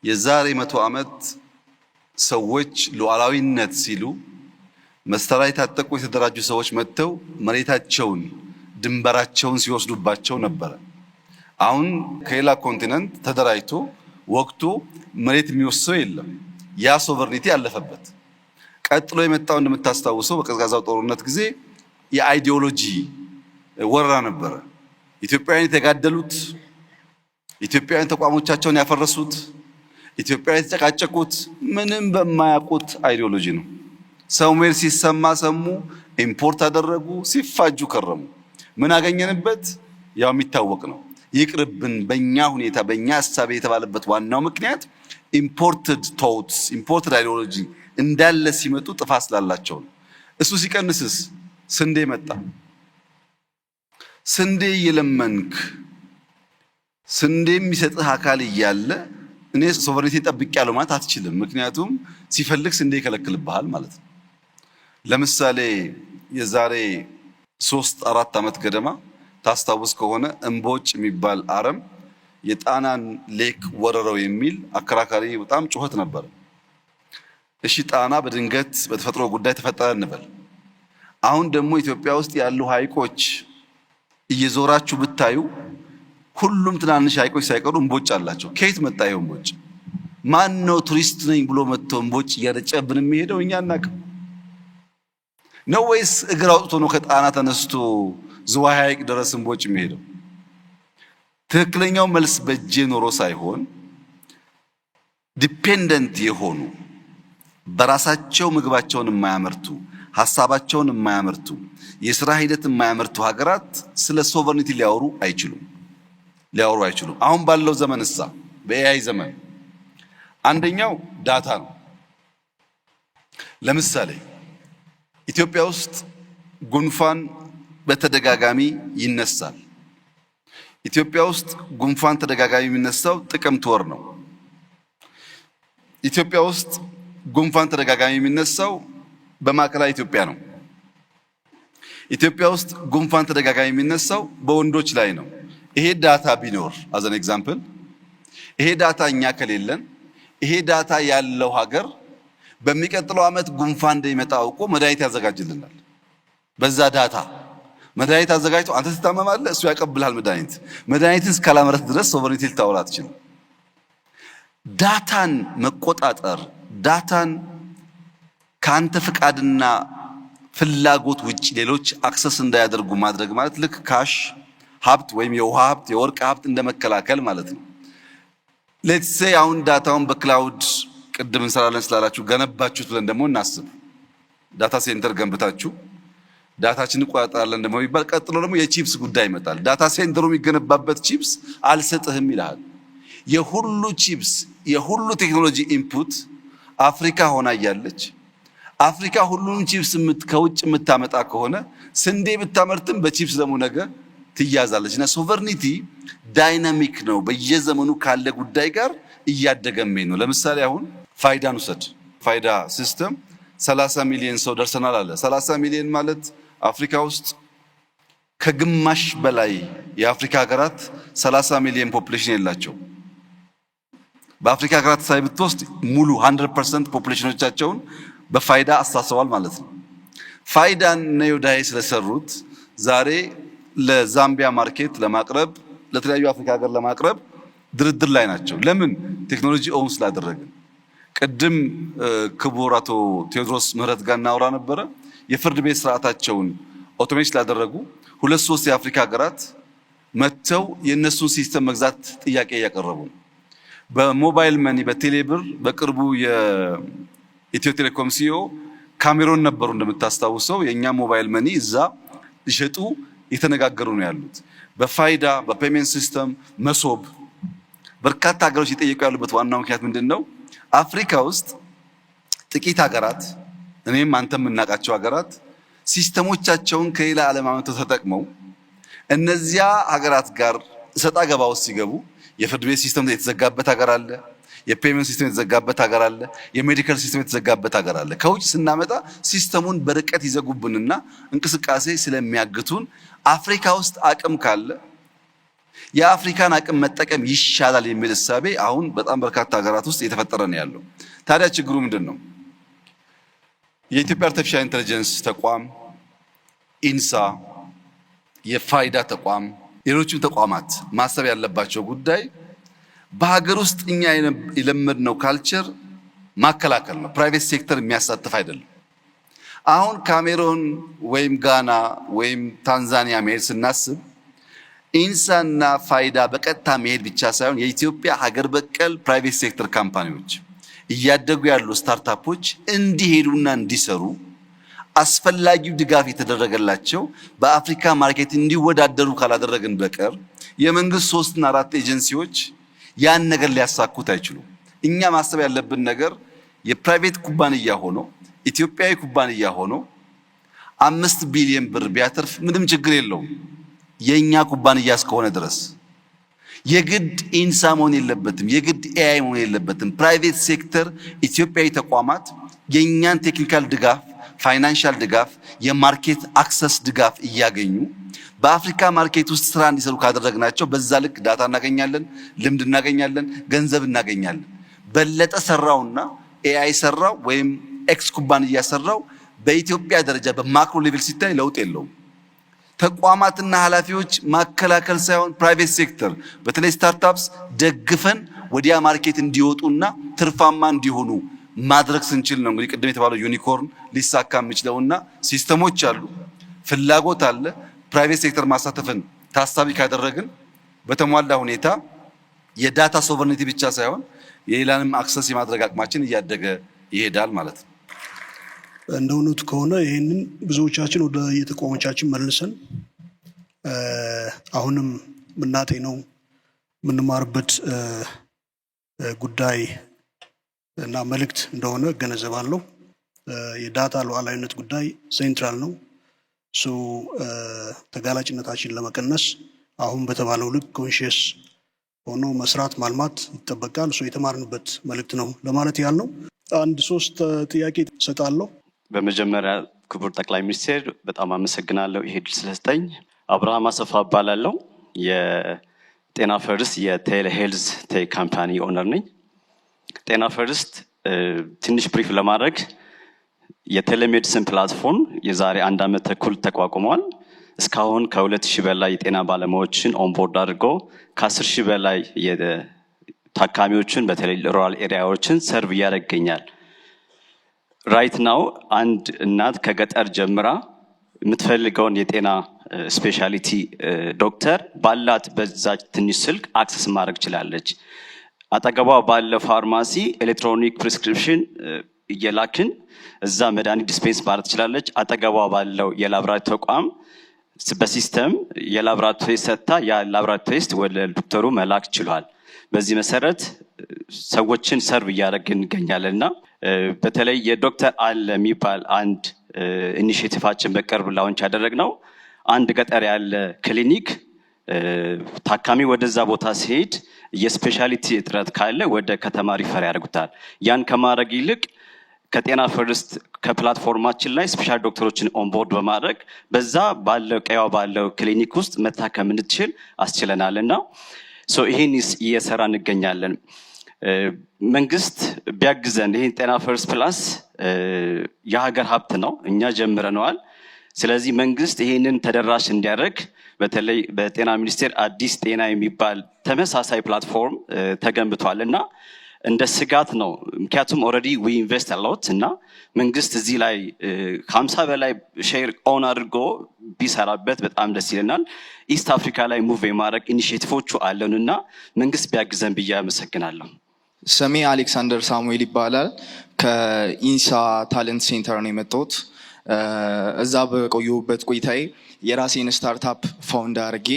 የዛሬ 100 ዓመት ሰዎች ሉዓላዊነት ሲሉ መሳሪያ የታጠቁ የተደራጁ ሰዎች መጥተው መሬታቸውን ድንበራቸውን ሲወስዱባቸው ነበረ። አሁን ከሌላ ኮንቲነንት ተደራጅቶ ወቅቱ መሬት የሚወስደው የለም። ያ ሶቨርኒቲ ያለፈበት። ቀጥሎ የመጣው እንደምታስታውሰው በቀዝቃዛው ጦርነት ጊዜ የአይዲዮሎጂ ወረራ ነበረ። ኢትዮጵያውያን የተጋደሉት፣ ኢትዮጵያውያን ተቋሞቻቸውን ያፈረሱት፣ ኢትዮጵያውያን የተጨቃጨቁት ምንም በማያውቁት አይዲዮሎጂ ነው። ሰው ሜር ሲሰማ ሰሙ፣ ኢምፖርት አደረጉ፣ ሲፋጁ ከረሙ። ምን አገኘንበት? ያው የሚታወቅ ነው። ይቅርብን በእኛ ሁኔታ በእኛ ሀሳብ የተባለበት ዋናው ምክንያት ኢምፖርትድ ቶትስ ኢምፖርትድ አይዲዮሎጂ እንዳለ ሲመጡ ጥፋት ስላላቸው ነው። እሱ ሲቀንስስ ስንዴ መጣ። ስንዴ እየለመንክ ስንዴ የሚሰጥህ አካል እያለ እኔ ሶቨሬኒቲ ጠብቄያለሁ ማለት አትችልም። ምክንያቱም ሲፈልግ ስንዴ ይከለክልብሃል ማለት ነው። ለምሳሌ የዛሬ 3-4 ዓመት ገደማ ታስታውስ ከሆነ እምቦጭ የሚባል አረም የጣናን ሌክ ወረረው የሚል አከራካሪ በጣም ጩኸት ነበር። እሺ ጣና በድንገት በተፈጥሮ ጉዳይ ተፈጠረ እንበል። አሁን ደግሞ ኢትዮጵያ ውስጥ ያሉ ሐይቆች እየዞራችሁ ብታዩ ሁሉም ትናንሽ ሐይቆች ሳይቀሩ እምቦጭ አላቸው። ከየት መጣ ይሄ እምቦጭ? ማን ነው ቱሪስት ነኝ ብሎ መጥቶ እምቦጭ እያረጨብን የሚሄደው? እኛ እናውቅ ነው ወይስ እግር አውጥቶ ነው ከጣና ተነስቶ ዝዋይ ሐይቅ ድረስ እምቦጭ የሚሄደው? ትክክለኛው መልስ በእጄ ኖሮ ሳይሆን ዲፔንደንት የሆኑ በራሳቸው ምግባቸውን የማያመርቱ ሐሳባቸውን የማያመርቱ የሥራ ሂደት የማያመርቱ ሀገራት ስለ ሶቨርኒቲ ሊያወሩ አይችሉም። ሊያወሩ አይችሉም። አሁን ባለው ዘመንሳ በኤአይ ዘመን አንደኛው ዳታ ነው። ለምሳሌ ኢትዮጵያ ውስጥ ጉንፋን በተደጋጋሚ ይነሳል። ኢትዮጵያ ውስጥ ጉንፋን ተደጋጋሚ የሚነሳው ጥቅምት ወር ነው። ኢትዮጵያ ውስጥ ጉንፋን ተደጋጋሚ የሚነሳው በማዕከላዊ ኢትዮጵያ ነው። ኢትዮጵያ ውስጥ ጉንፋን ተደጋጋሚ የሚነሳው በወንዶች ላይ ነው። ይሄ ዳታ ቢኖር አዘን ኤግዛምፕል ይሄ ዳታ እኛ ከሌለን ይሄ ዳታ ያለው ሀገር በሚቀጥለው ዓመት ጉንፋን እንደሚመጣ አውቆ መድኃኒት ያዘጋጅልናል። በዛ ዳታ መድኃኒት አዘጋጅቶ አንተ ትታመማለህ፣ እሱ ያቀብልሃል መድኃኒት። መድኃኒትን እስካላመረት ድረስ ሶቨሬኒቲ ልታወራ አትችልም። ዳታን መቆጣጠር፣ ዳታን ከአንተ ፍቃድና ፍላጎት ውጭ ሌሎች አክሰስ እንዳያደርጉ ማድረግ ማለት ልክ ካሽ ሀብት ወይም የውሃ ሀብት የወርቅ ሀብት እንደመከላከል ማለት ነው። ሌትስ ሴይ አሁን ዳታውን በክላውድ ቅድም እንሰራለን ስላላችሁ ገነባችሁት ብለን ደግሞ እናስብ። ዳታ ሴንተር ገንብታችሁ ዳታችን እንቆጣጠራለን ደግሞ ይባል። ቀጥሎ ደግሞ የቺፕስ ጉዳይ ይመጣል። ዳታ ሴንተሩ የሚገነባበት ቺፕስ አልሰጥህም ይላል። የሁሉ ቺፕስ የሁሉ ቴክኖሎጂ ኢንፑት አፍሪካ ሆና እያለች አፍሪካ ሁሉንም ቺፕስ ከውጭ የምታመጣ ከሆነ ስንዴ ብታመርትም በቺፕስ ደግሞ ነገ ትያዛለች። እና ሶቨርኒቲ ዳይናሚክ ነው። በየዘመኑ ካለ ጉዳይ ጋር እያደገ ነው። ለምሳሌ አሁን ፋይዳን ውሰድ። ፋይዳ ሲስተም 30 ሚሊዮን ሰው ደርሰናል አለ። 30 ሚሊዮን ማለት አፍሪካ ውስጥ ከግማሽ በላይ የአፍሪካ ሀገራት 30 ሚሊዮን ፖፑሌሽን የላቸው። በአፍሪካ ሀገራት ሳይ ብትወስድ ሙሉ 100% ፖፑሌሽኖቻቸውን በፋይዳ አስተሳስረዋል ማለት ነው። ፋይዳን ነዮዳይ ስለሰሩት ዛሬ ለዛምቢያ ማርኬት ለማቅረብ ለተለያዩ አፍሪካ ሀገር ለማቅረብ ድርድር ላይ ናቸው። ለምን? ቴክኖሎጂ ኦውን ስላደረግን። ቅድም ክቡር አቶ ቴዎድሮስ ምህረት ጋር እናወራ ነበረ። የፍርድ ቤት ስርዓታቸውን ኦቶሜት ስላደረጉ 2-3 የአፍሪካ ሀገራት መጥተው የእነሱን ሲስተም መግዛት ጥያቄ እያቀረቡ ነው። በሞባይል መኒ በቴሌብር በቅርቡ የኢትዮ ቴሌኮም ሲኦ ካሜሮን ነበሩ እንደምታስታውሰው። የእኛ ሞባይል መኒ እዛ ሊሸጡ የተነጋገሩ ነው ያሉት። በፋይዳ በፔሜንት ሲስተም መሶብ በርካታ ሀገሮች እየጠየቁ ያሉበት ዋናው ምክንያት ምንድን ነው? አፍሪካ ውስጥ ጥቂት ሀገራት እኔም አንተም የምናውቃቸው ሀገራት ሲስተሞቻቸውን ከሌላ ዓለም አመተው ተጠቅመው እነዚያ ሀገራት ጋር እሰጣ ገባ ውስጥ ሲገቡ የፍርድ ቤት ሲስተም የተዘጋበት ሀገር አለ። የፔሜንት ሲስተም የተዘጋበት ሀገር አለ። የሜዲካል ሲስተም የተዘጋበት ሀገር አለ። ከውጭ ስናመጣ ሲስተሙን በርቀት ይዘጉብንና እንቅስቃሴ ስለሚያግቱን አፍሪካ ውስጥ አቅም ካለ የአፍሪካን አቅም መጠቀም ይሻላል የሚል እሳቤ አሁን በጣም በርካታ ሀገራት ውስጥ እየተፈጠረ ነው ያለው። ታዲያ ችግሩ ምንድን ነው? የኢትዮጵያ አርቲፊሻል ኢንተለጀንስ ተቋም፣ ኢንሳ፣ የፋይዳ ተቋም፣ ሌሎችም ተቋማት ማሰብ ያለባቸው ጉዳይ በሀገር ውስጥ እኛ የለመድነው ካልቸር ማከላከል ነው። ፕራይቬት ሴክተር የሚያሳትፍ አይደለም። አሁን ካሜሮን ወይም ጋና ወይም ታንዛኒያ መሄድ ስናስብ ኢንሳና ፋይዳ በቀጥታ መሄድ ብቻ ሳይሆን የኢትዮጵያ ሀገር በቀል ፕራይቬት ሴክተር ካምፓኒዎች እያደጉ ያሉ ስታርታፖች እንዲሄዱና እንዲሰሩ አስፈላጊው ድጋፍ የተደረገላቸው በአፍሪካ ማርኬት እንዲወዳደሩ ካላደረግን በቀር የመንግስት 3 እና 4 ኤጀንሲዎች ያን ነገር ሊያሳኩት አይችሉም። እኛ ማሰብ ያለብን ነገር የፕራይቬት ኩባንያ ሆኖ ኢትዮጵያዊ ኩባንያ ሆኖ 5 ቢሊዮን ብር ቢያተርፍ ምንም ችግር የለውም። የኛ ኩባንያ እስከሆነ ድረስ የግድ ኢንሳ መሆን የለበትም፣ የግድ ኤአይ መሆን የለበትም። ፕራይቬት ሴክተር ኢትዮጵያዊ ተቋማት የኛን ቴክኒካል ድጋፍ፣ ፋይናንሻል ድጋፍ፣ የማርኬት አክሰስ ድጋፍ እያገኙ በአፍሪካ ማርኬት ውስጥ ስራ እንዲሰሩ ካደረግናቸው በዛ ልክ ዳታ እናገኛለን፣ ልምድ እናገኛለን፣ ገንዘብ እናገኛለን። በለጠ ሰራውና ኤአይ ሰራው ወይም ኤክስ ኩባንያ ሰራው በኢትዮጵያ ደረጃ በማክሮ ሌቭል ሲታይ ለውጥ የለውም። ተቋማትና ኃላፊዎች ማከላከል ሳይሆን ፕራይቬት ሴክተር በተለይ ስታርታፕስ ደግፈን ወዲያ ማርኬት እንዲወጡና ትርፋማ እንዲሆኑ ማድረግ ስንችል ነው እንግዲህ ቅድም የተባለው ዩኒኮርን ሊሳካ የሚችለውና ሲስተሞች አሉ፣ ፍላጎት አለ። ፕራይቬት ሴክተር ማሳተፍን ታሳቢ ካደረግን በተሟላ ሁኔታ የዳታ ሶቨርኒቲ ብቻ ሳይሆን የሌላንም አክሰስ የማድረግ አቅማችን እያደገ ይሄዳል ማለት ነው። እንደ እውነቱ ከሆነ ይህንን ብዙዎቻችን ወደ የተቋሞቻችን መልሰን አሁንም ምናጤ ነው የምንማርበት ጉዳይ እና መልእክት እንደሆነ እገነዘባለሁ። የዳታ ሉዓላዊነት ጉዳይ ሴንትራል ነው። ተጋላጭነታችን ለመቀነስ አሁን በተባለው ልክ ኮንሺየስ ሆኖ መስራት ማልማት ይጠበቃል። የተማርንበት መልእክት ነው ለማለት ያህል ነው። አንድ 3 ጥያቄ ሰጣለሁ። በመጀመሪያ ክቡር ጠቅላይ ሚኒስትር በጣም አመሰግናለሁ ይሄ ድል ስለሰጠኝ። አብርሃም አሰፋ እባላለሁ። የጤና ፈርስት የቴሌ ሄልዝ ቴክ ካምፓኒ ኦነር ነኝ። ጤና ፈርስት ትንሽ ብሪፍ ለማድረግ የቴሌሜዲሲን ፕላትፎርም የዛሬ 1 ዓመት ተኩል ተቋቁሟል። እስካሁን ከ2000 በላይ የጤና ባለሙያዎችን ኦንቦርድ አድርጎ ከ10,000 በላይ ታካሚዎችን በተለይ ሩራል ኤሪያዎችን ሰርቭ ያደርገኛል። ራይት ናው አንድ እናት ከገጠር ጀምራ የምትፈልገውን የጤና ስፔሻሊቲ ዶክተር ባላት በዛች ትንሽ ስልክ አክሰስ ማድረግ ችላለች። አጠገቧ ባለ ፋርማሲ ኤሌክትሮኒክ ፕሪስክሪፕሽን እየላክን እዛ መድኃኒት ዲስፔንስ ማድረግ ትችላለች። አጠገቧ ባለው የላብራቶሪ ተቋም በሲስተም የላብራቶሪ ሰጥታ የላብራቶሪ ቴስት ወደ ዶክተሩ መላክ ችሏል። በዚህ መሰረት ሰዎችን ሰርቭ እያደረግን እንገኛለንና በተለይ የዶክተር አለ የሚባል አንድ ኢኒሼቲቫችን በቅርብ ላውንች ያደረግነው አንድ ገጠር ያለ ክሊኒክ ታካሚ ወደዛ ቦታ ሲሄድ የስፔሻሊቲ እጥረት ካለ ወደ ከተማ ሪፈር ያደርጉታል። ያን ከማድረግ ይልቅ ከጤና ፈርስት ከፕላትፎርማችን ላይ ስፔሻል ዶክተሮችን ኦንቦርድ በማድረግ በዛ ባለው ቀያው ባለው ክሊኒክ ውስጥ መታከም እንድትችል አስችለናልና ይሄን እየሰራ እንገኛለን። መንግስት ቢያግዘን ይሄን ጤና ፈርስት ፕላስ የሀገር ሀብት ነው፣ እኛ ጀምረነዋል። ስለዚህ መንግስት ይሄንን ተደራሽ እንዲያደርግ በተለይ በጤና ሚኒስቴር አዲስ ጤና የሚባል ተመሳሳይ ፕላትፎርም ተገንብቷልና እንደ ስጋት ነው። ምክንያቱም ኦልሬዲ ዊ ኢንቨስት አሎት እና መንግስት እዚህ ላይ 50 በላይ ሼር ኦን አድርጎ ቢሰራበት በጣም ደስ ይለናል። ኢስት አፍሪካ ላይ ሙቭ የማድረግ ኢኒሼቲቮቹ አለንና መንግስት ቢያግዘን ብዬ አመሰግናለሁ። ስሜ አሌክሳንደር ሳሙኤል ይባላል። ከኢንሳ ታለንት ሴንተር ነው የመጣሁት። እዛ በቆየሁበት ቆይታዬ የራሴን ስታርታፕ ፋውንድ አድርጌ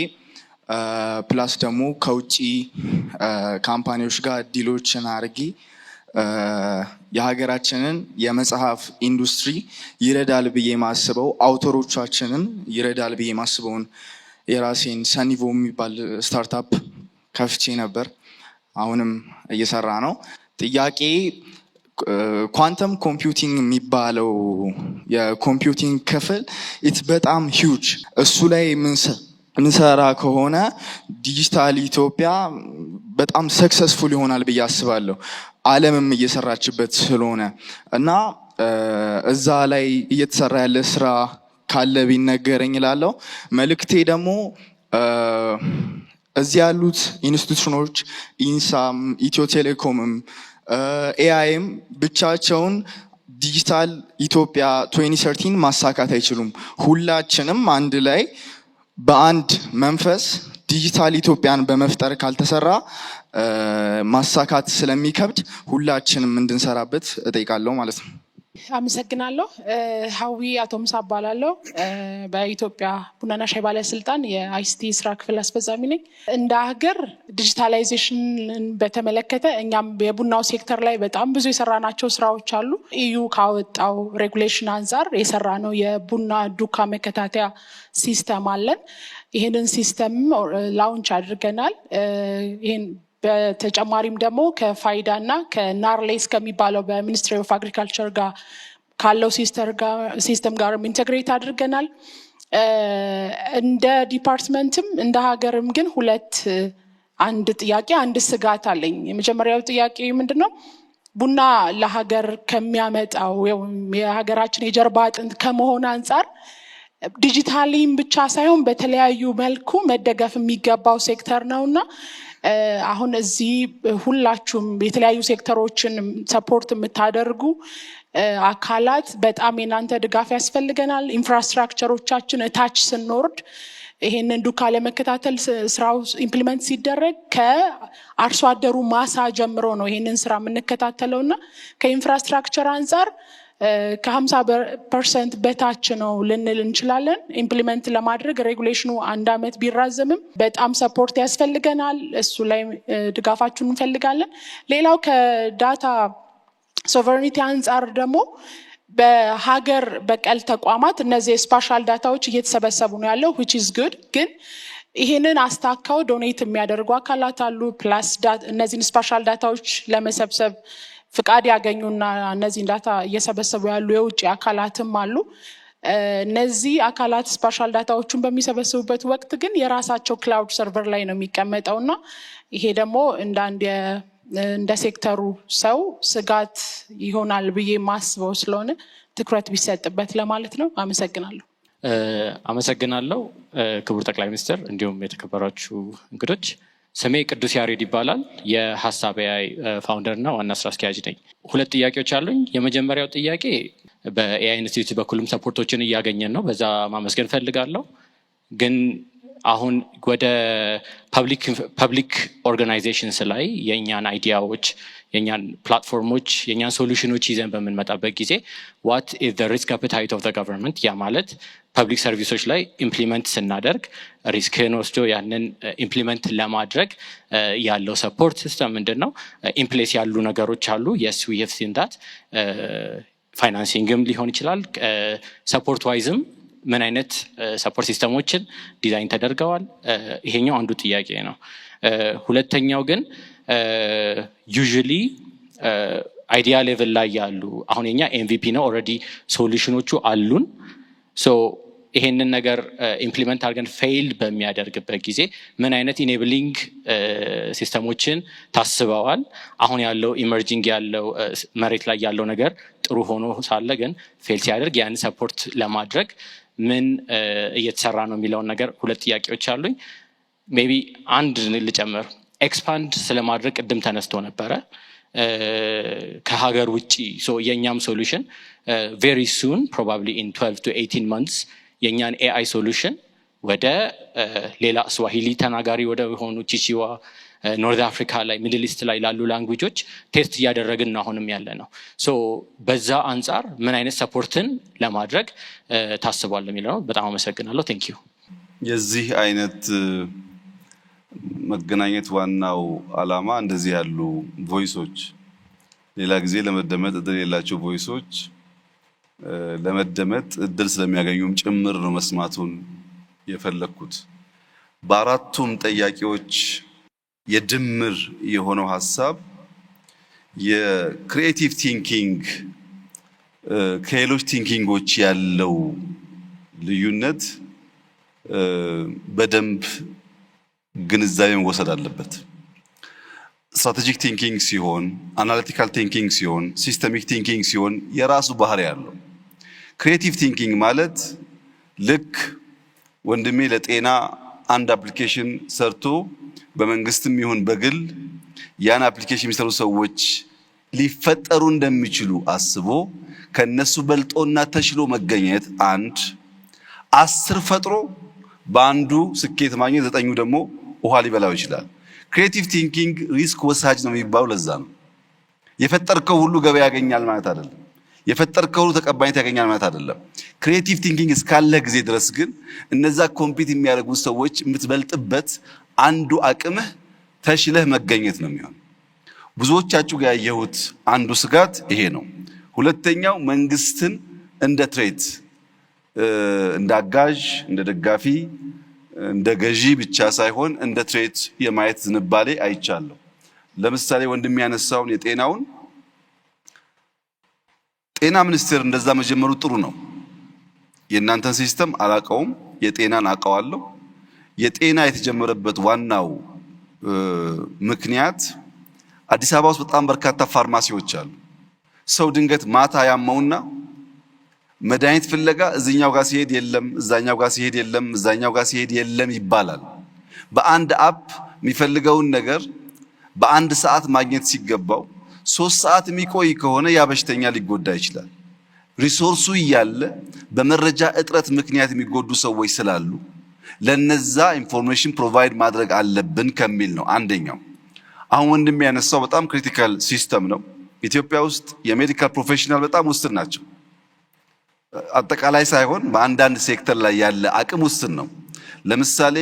ፕላስ ደግሞ ከውጭ ካምፓኒዎች ጋር ዲሎችን አድርጌ የሀገራችንን የመጽሐፍ ኢንዱስትሪ ይረዳል ብዬ ማስበው አውተሮቻችንን ይረዳል ብዬ ማስበውን የራሴን ሰኒቮ የሚባል ስታርታፕ ከፍቼ ነበር። አሁንም እየሰራ ነው። ጥያቄ ኳንተም ኮምፒውቲንግ የሚባለው የኮምፒውቲንግ ክፍል ኢትስ በጣም ሂውጅ። እሱ ላይ ምንሰራ ከሆነ ዲጂታል ኢትዮጵያ በጣም ሰክሰስፉል ይሆናል ብዬ አስባለሁ። ዓለምም እየሰራችበት ስለሆነ እና እዛ ላይ እየተሰራ ያለ ስራ ካለ ቢነገረኝ እላለሁ። መልእክቴ ደግሞ እዚህ ያሉት ኢንስቲትዩሽኖች ኢንሳም፣ ኢትዮ ቴሌኮምም ኤአይም ብቻቸውን ዲጂታል ኢትዮጵያ 2013 ማሳካት አይችሉም። ሁላችንም አንድ ላይ በአንድ መንፈስ ዲጂታል ኢትዮጵያን በመፍጠር ካልተሰራ ማሳካት ስለሚከብድ ሁላችንም እንድንሰራበት እጠይቃለሁ ማለት ነው። አመሰግናለሁ። ሀዊ አቶ ሙሳ እባላለሁ። በኢትዮጵያ ቡናና ሻይ ባለስልጣን የአይሲቲ ስራ ክፍል አስፈጻሚ ነኝ። እንደ ሀገር ዲጂታላይዜሽንን በተመለከተ እኛም የቡናው ሴክተር ላይ በጣም ብዙ የሰራናቸው ስራዎች አሉ። ኢዩ ካወጣው ሬጉሌሽን አንጻር የሰራ ነው የቡና ዱካ መከታተያ ሲስተም አለን። ይህንን ሲስተም ላውንች አድርገናል። ይህን በተጨማሪም ደግሞ ከፋይዳ እና ከናርሌስ ከሚባለው በሚኒስትሪ ኦፍ አግሪካልቸር ጋር ካለው ሲስተም ጋር ኢንተግሬት አድርገናል። እንደ ዲፓርትመንትም እንደ ሀገርም ግን አንድ ጥያቄ አንድ ስጋት አለኝ። የመጀመሪያው ጥያቄ ምንድነው? ቡና ለሀገር ከሚያመጣው የሀገራችን የጀርባ አጥንት ከመሆን አንጻር ዲጂታሊም ብቻ ሳይሆን በተለያዩ መልኩ መደገፍ የሚገባው ሴክተር ነውና አሁን እዚህ ሁላችሁም የተለያዩ ሴክተሮችን ሰፖርት የምታደርጉ አካላት በጣም የናንተ ድጋፍ ያስፈልገናል። ኢንፍራስትራክቸሮቻችን እታች ስንወርድ ይሄንን ዱካ ለመከታተል ስራው ኢምፕሊመንት ሲደረግ ከአርሶ አደሩ ማሳ ጀምሮ ነው ይሄንን ስራ የምንከታተለውና ከኢንፍራስትራክቸር አንጻር ከ50% በታች ነው ልንል እንችላለን። ኢምፕሊመንት ለማድረግ ሬጉሌሽኑ 1 ዓመት ቢራዘምም በጣም ሰፖርት ያስፈልገናል። እሱ ላይ ድጋፋችሁን እንፈልጋለን። ሌላው ከዳታ ሶቨሬኒቲ አንጻር ደግሞ በሀገር በቀል ተቋማት እነዚህ ስፓሻል ዳታዎች እየተሰበሰቡ ነው ያለው which is good። ግን ይሄንን አስታካው ዶኔት የሚያደርጉ አካላት አሉ። ፕላስ እነዚህን ስፓሻል ዳታዎች ለመሰብሰብ ፍቃድ ያገኙና እነዚህን ዳታ እየሰበሰቡ ያሉ የውጭ አካላትም አሉ። እነዚህ አካላት ስፓሻል ዳታዎቹን በሚሰበስቡበት ወቅት ግን የራሳቸው ክላውድ ሰርቨር ላይ ነው የሚቀመጠውና ይሄ ደግሞ እንደ ሴክተሩ ሰው ስጋት ይሆናል ብዬ ማስበው ስለሆነ ትኩረት ቢሰጥበት ለማለት ነው። አመሰግናለሁ። አመሰግናለሁ ክቡር ጠቅላይ ሚኒስትር እንዲሁም የተከበራችሁ እንግዶች። ስሜ ቅዱስ ያሬድ ይባላል። የሀሳብ ኤአይ ፋውንደር እና ዋና ስራ አስኪያጅ ነኝ። 2 ጥያቄዎች አሉኝ። የመጀመሪያው ጥያቄ በኤአይ ኢንስቲትዩት በኩልም ሰፖርቶችን እያገኘን ነው፣ በዛ ማመስገን ፈልጋለሁ። ግን አሁን ወደ ፐብሊክ ኦርጋናይዜሽንስ ላይ የእኛን አይዲያዎች፣ የእኛን ፕላትፎርሞች፣ የእኛን ሶሉሽኖች ይዘን በምንመጣበት ጊዜ ዋት ኢዝ ዘ ሪስክ አፐታይት ኦፍ ዘ ገቨርንመንት፣ ያ ማለት ፐብሊክ ሰርቪሶች ላይ ኢምፕሊመንት ስናደርግ ሪስክን ወስዶ ያንን ኢምፕሊመንት ለማድረግ ያለው ሰፖርት ሲስተም ምንድን ነው? ኢምፕሌስ ያሉ ነገሮች አሉ። የስ ዊ ሃቭ ሲን ዳት። ፋይናንሲንግም ሊሆን ይችላል። ሰፖርት ዋይዝም ምን አይነት ሰፖርት ሲስተሞችን ዲዛይን ተደርገዋል? ይሄኛው አንዱ ጥያቄ ነው። ሁለተኛው ግን ዩዥሊ አይዲያ ሌቭል ላይ ያሉ አሁን የኛ ኤምቪፒ ነው፣ ኦልሬዲ ሶሉሽኖቹ አሉን። ሶ ይሄንን ነገር ኢምፕሊመንት አድርገን ፌይልድ በሚያደርግበት ጊዜ ምን አይነት ኢኔብሊንግ ሲስተሞችን ታስበዋል? አሁን ያለው ኢመርጂንግ ያለው መሬት ላይ ያለው ነገር ጥሩ ሆኖ ሳለ ግን ፌል ሲያደርግ ያን ሰፖርት ለማድረግ ምን እየተሰራ ነው የሚለውን ነገር 2 ጥያቄዎች አሉኝ። ሜቢ አንድ ልጨምር። ኤክስፓንድ ስለማድረግ ቅድም ተነስቶ ነበረ ከሀገር ውጪ። የእኛም ሶሉሽን ቬሪ ሱን ፕሮባብሊ ኢን 12 to 18 months የእኛን ኤአይ ሶሉሽን ወደ ሌላ ስዋሂሊ ተናጋሪ ወደ ሆኑ ቺቺዋ፣ ኖርዝ አፍሪካ ላይ፣ ሚድል ኢስት ላይ ላሉ ላንጉጆች ቴስት እያደረግን አሁንም ያለ ነው። በዛ አንጻር ምን አይነት ሰፖርትን ለማድረግ ታስቧል የሚለው ነው። በጣም አመሰግናለሁ። ቴንክ ዩ። የዚህ አይነት መገናኘት ዋናው አላማ እንደዚህ ያሉ ቮይሶች ሌላ ጊዜ ለመደመጥ እድል የሌላቸው ቮይሶች ለመደመጥ እድል ስለሚያገኙም ጭምር ነው መስማቱን የፈለኩት። በአራቱም ጥያቄዎች የድምር የሆነው ሐሳብ የክሪኤቲቭ ቲንኪንግ ከሌሎች ቲንኪንጎች ያለው ልዩነት በደንብ ግንዛቤ መወሰድ አለበት። ስትራቴጂክ ቲንኪንግ ሲሆን፣ አናሊቲካል ቲንኪንግ ሲሆን፣ ሲስተሚክ ቲንኪንግ ሲሆን የራሱ ባህሪ ያለው። ክሪኤቲቭ ቲንኪንግ ማለት ልክ ወንድሜ ለጤና አንድ አፕሊኬሽን ሰርቶ በመንግስትም ይሁን በግል ያን አፕሊኬሽን የሚሰሩ ሰዎች ሊፈጠሩ እንደሚችሉ አስቦ ከነሱ በልጦና ተሽሎ መገኘት አንድ፣ 10 ፈጥሮ በአንዱ ስኬት ማግኘት 9ኙ ደግሞ ውሃ ሊበላው ይችላል። ክሪኤቲቭ ቲንኪንግ ሪስክ ወሳጅ ነው የሚባለው ለዛ ነው። የፈጠርከው ሁሉ ገበያ ያገኛል ማለት አይደለም። የፈጠርከው ሁሉ ተቀባይነት ያገኛል ማለት አይደለም። ክሪኤቲቭ ቲንኪንግ እስካለ ጊዜ ድረስ ግን እነዛ ኮምፒት የሚያደርጉ ሰዎች የምትበልጥበት አንዱ አቅምህ ተሽለህ መገኘት ነው የሚሆን። ብዙዎቻችሁ ጋር ያየሁት አንዱ ስጋት ይሄ ነው። ሁለተኛው መንግስትን እንደ ትሬት፣ እንደ አጋዥ፣ እንደ ደጋፊ፣ እንደ ገዢ ብቻ ሳይሆን እንደ ትሬት የማየት ዝንባሌ አይቻለሁ። ለምሳሌ ወንድም ያነሳውን የጤናውን ጤና ሚኒስቴር እንደዛ መጀመሩ ጥሩ ነው። የእናንተን ሲስተም አላቀውም፣ የጤናን አቀዋለሁ። የጤና የተጀመረበት ዋናው ምክንያት አዲስ አበባ ውስጥ በጣም በርካታ ፋርማሲዎች አሉ። ሰው ድንገት ማታ ያመውና መድኃኒት ፍለጋ እዚህኛው ጋር ሲሄድ የለም፣ እዛኛው ጋር ሲሄድ የለም፣ እዛኛው ጋር ሲሄድ የለም ይባላል። በአንድ አፕ የሚፈልገውን ነገር በአንድ ሰዓት ማግኘት ሲገባው 3 ሰዓት የሚቆይ ከሆነ ያ በሽተኛ ሊጎዳ ይችላል። ሪሶርሱ እያለ በመረጃ እጥረት ምክንያት የሚጎዱ ሰዎች ስላሉ ለነዛ ኢንፎርሜሽን ፕሮቫይድ ማድረግ አለብን ከሚል ነው አንደኛው። አሁን ወንድም ያነሳው በጣም ክሪቲካል ሲስተም ነው። ኢትዮጵያ ውስጥ የሜዲካል ፕሮፌሽናል በጣም ውስን ናቸው። አጠቃላይ ሳይሆን በአንዳንድ ሴክተር ላይ ያለ አቅም ውስን ነው። ለምሳሌ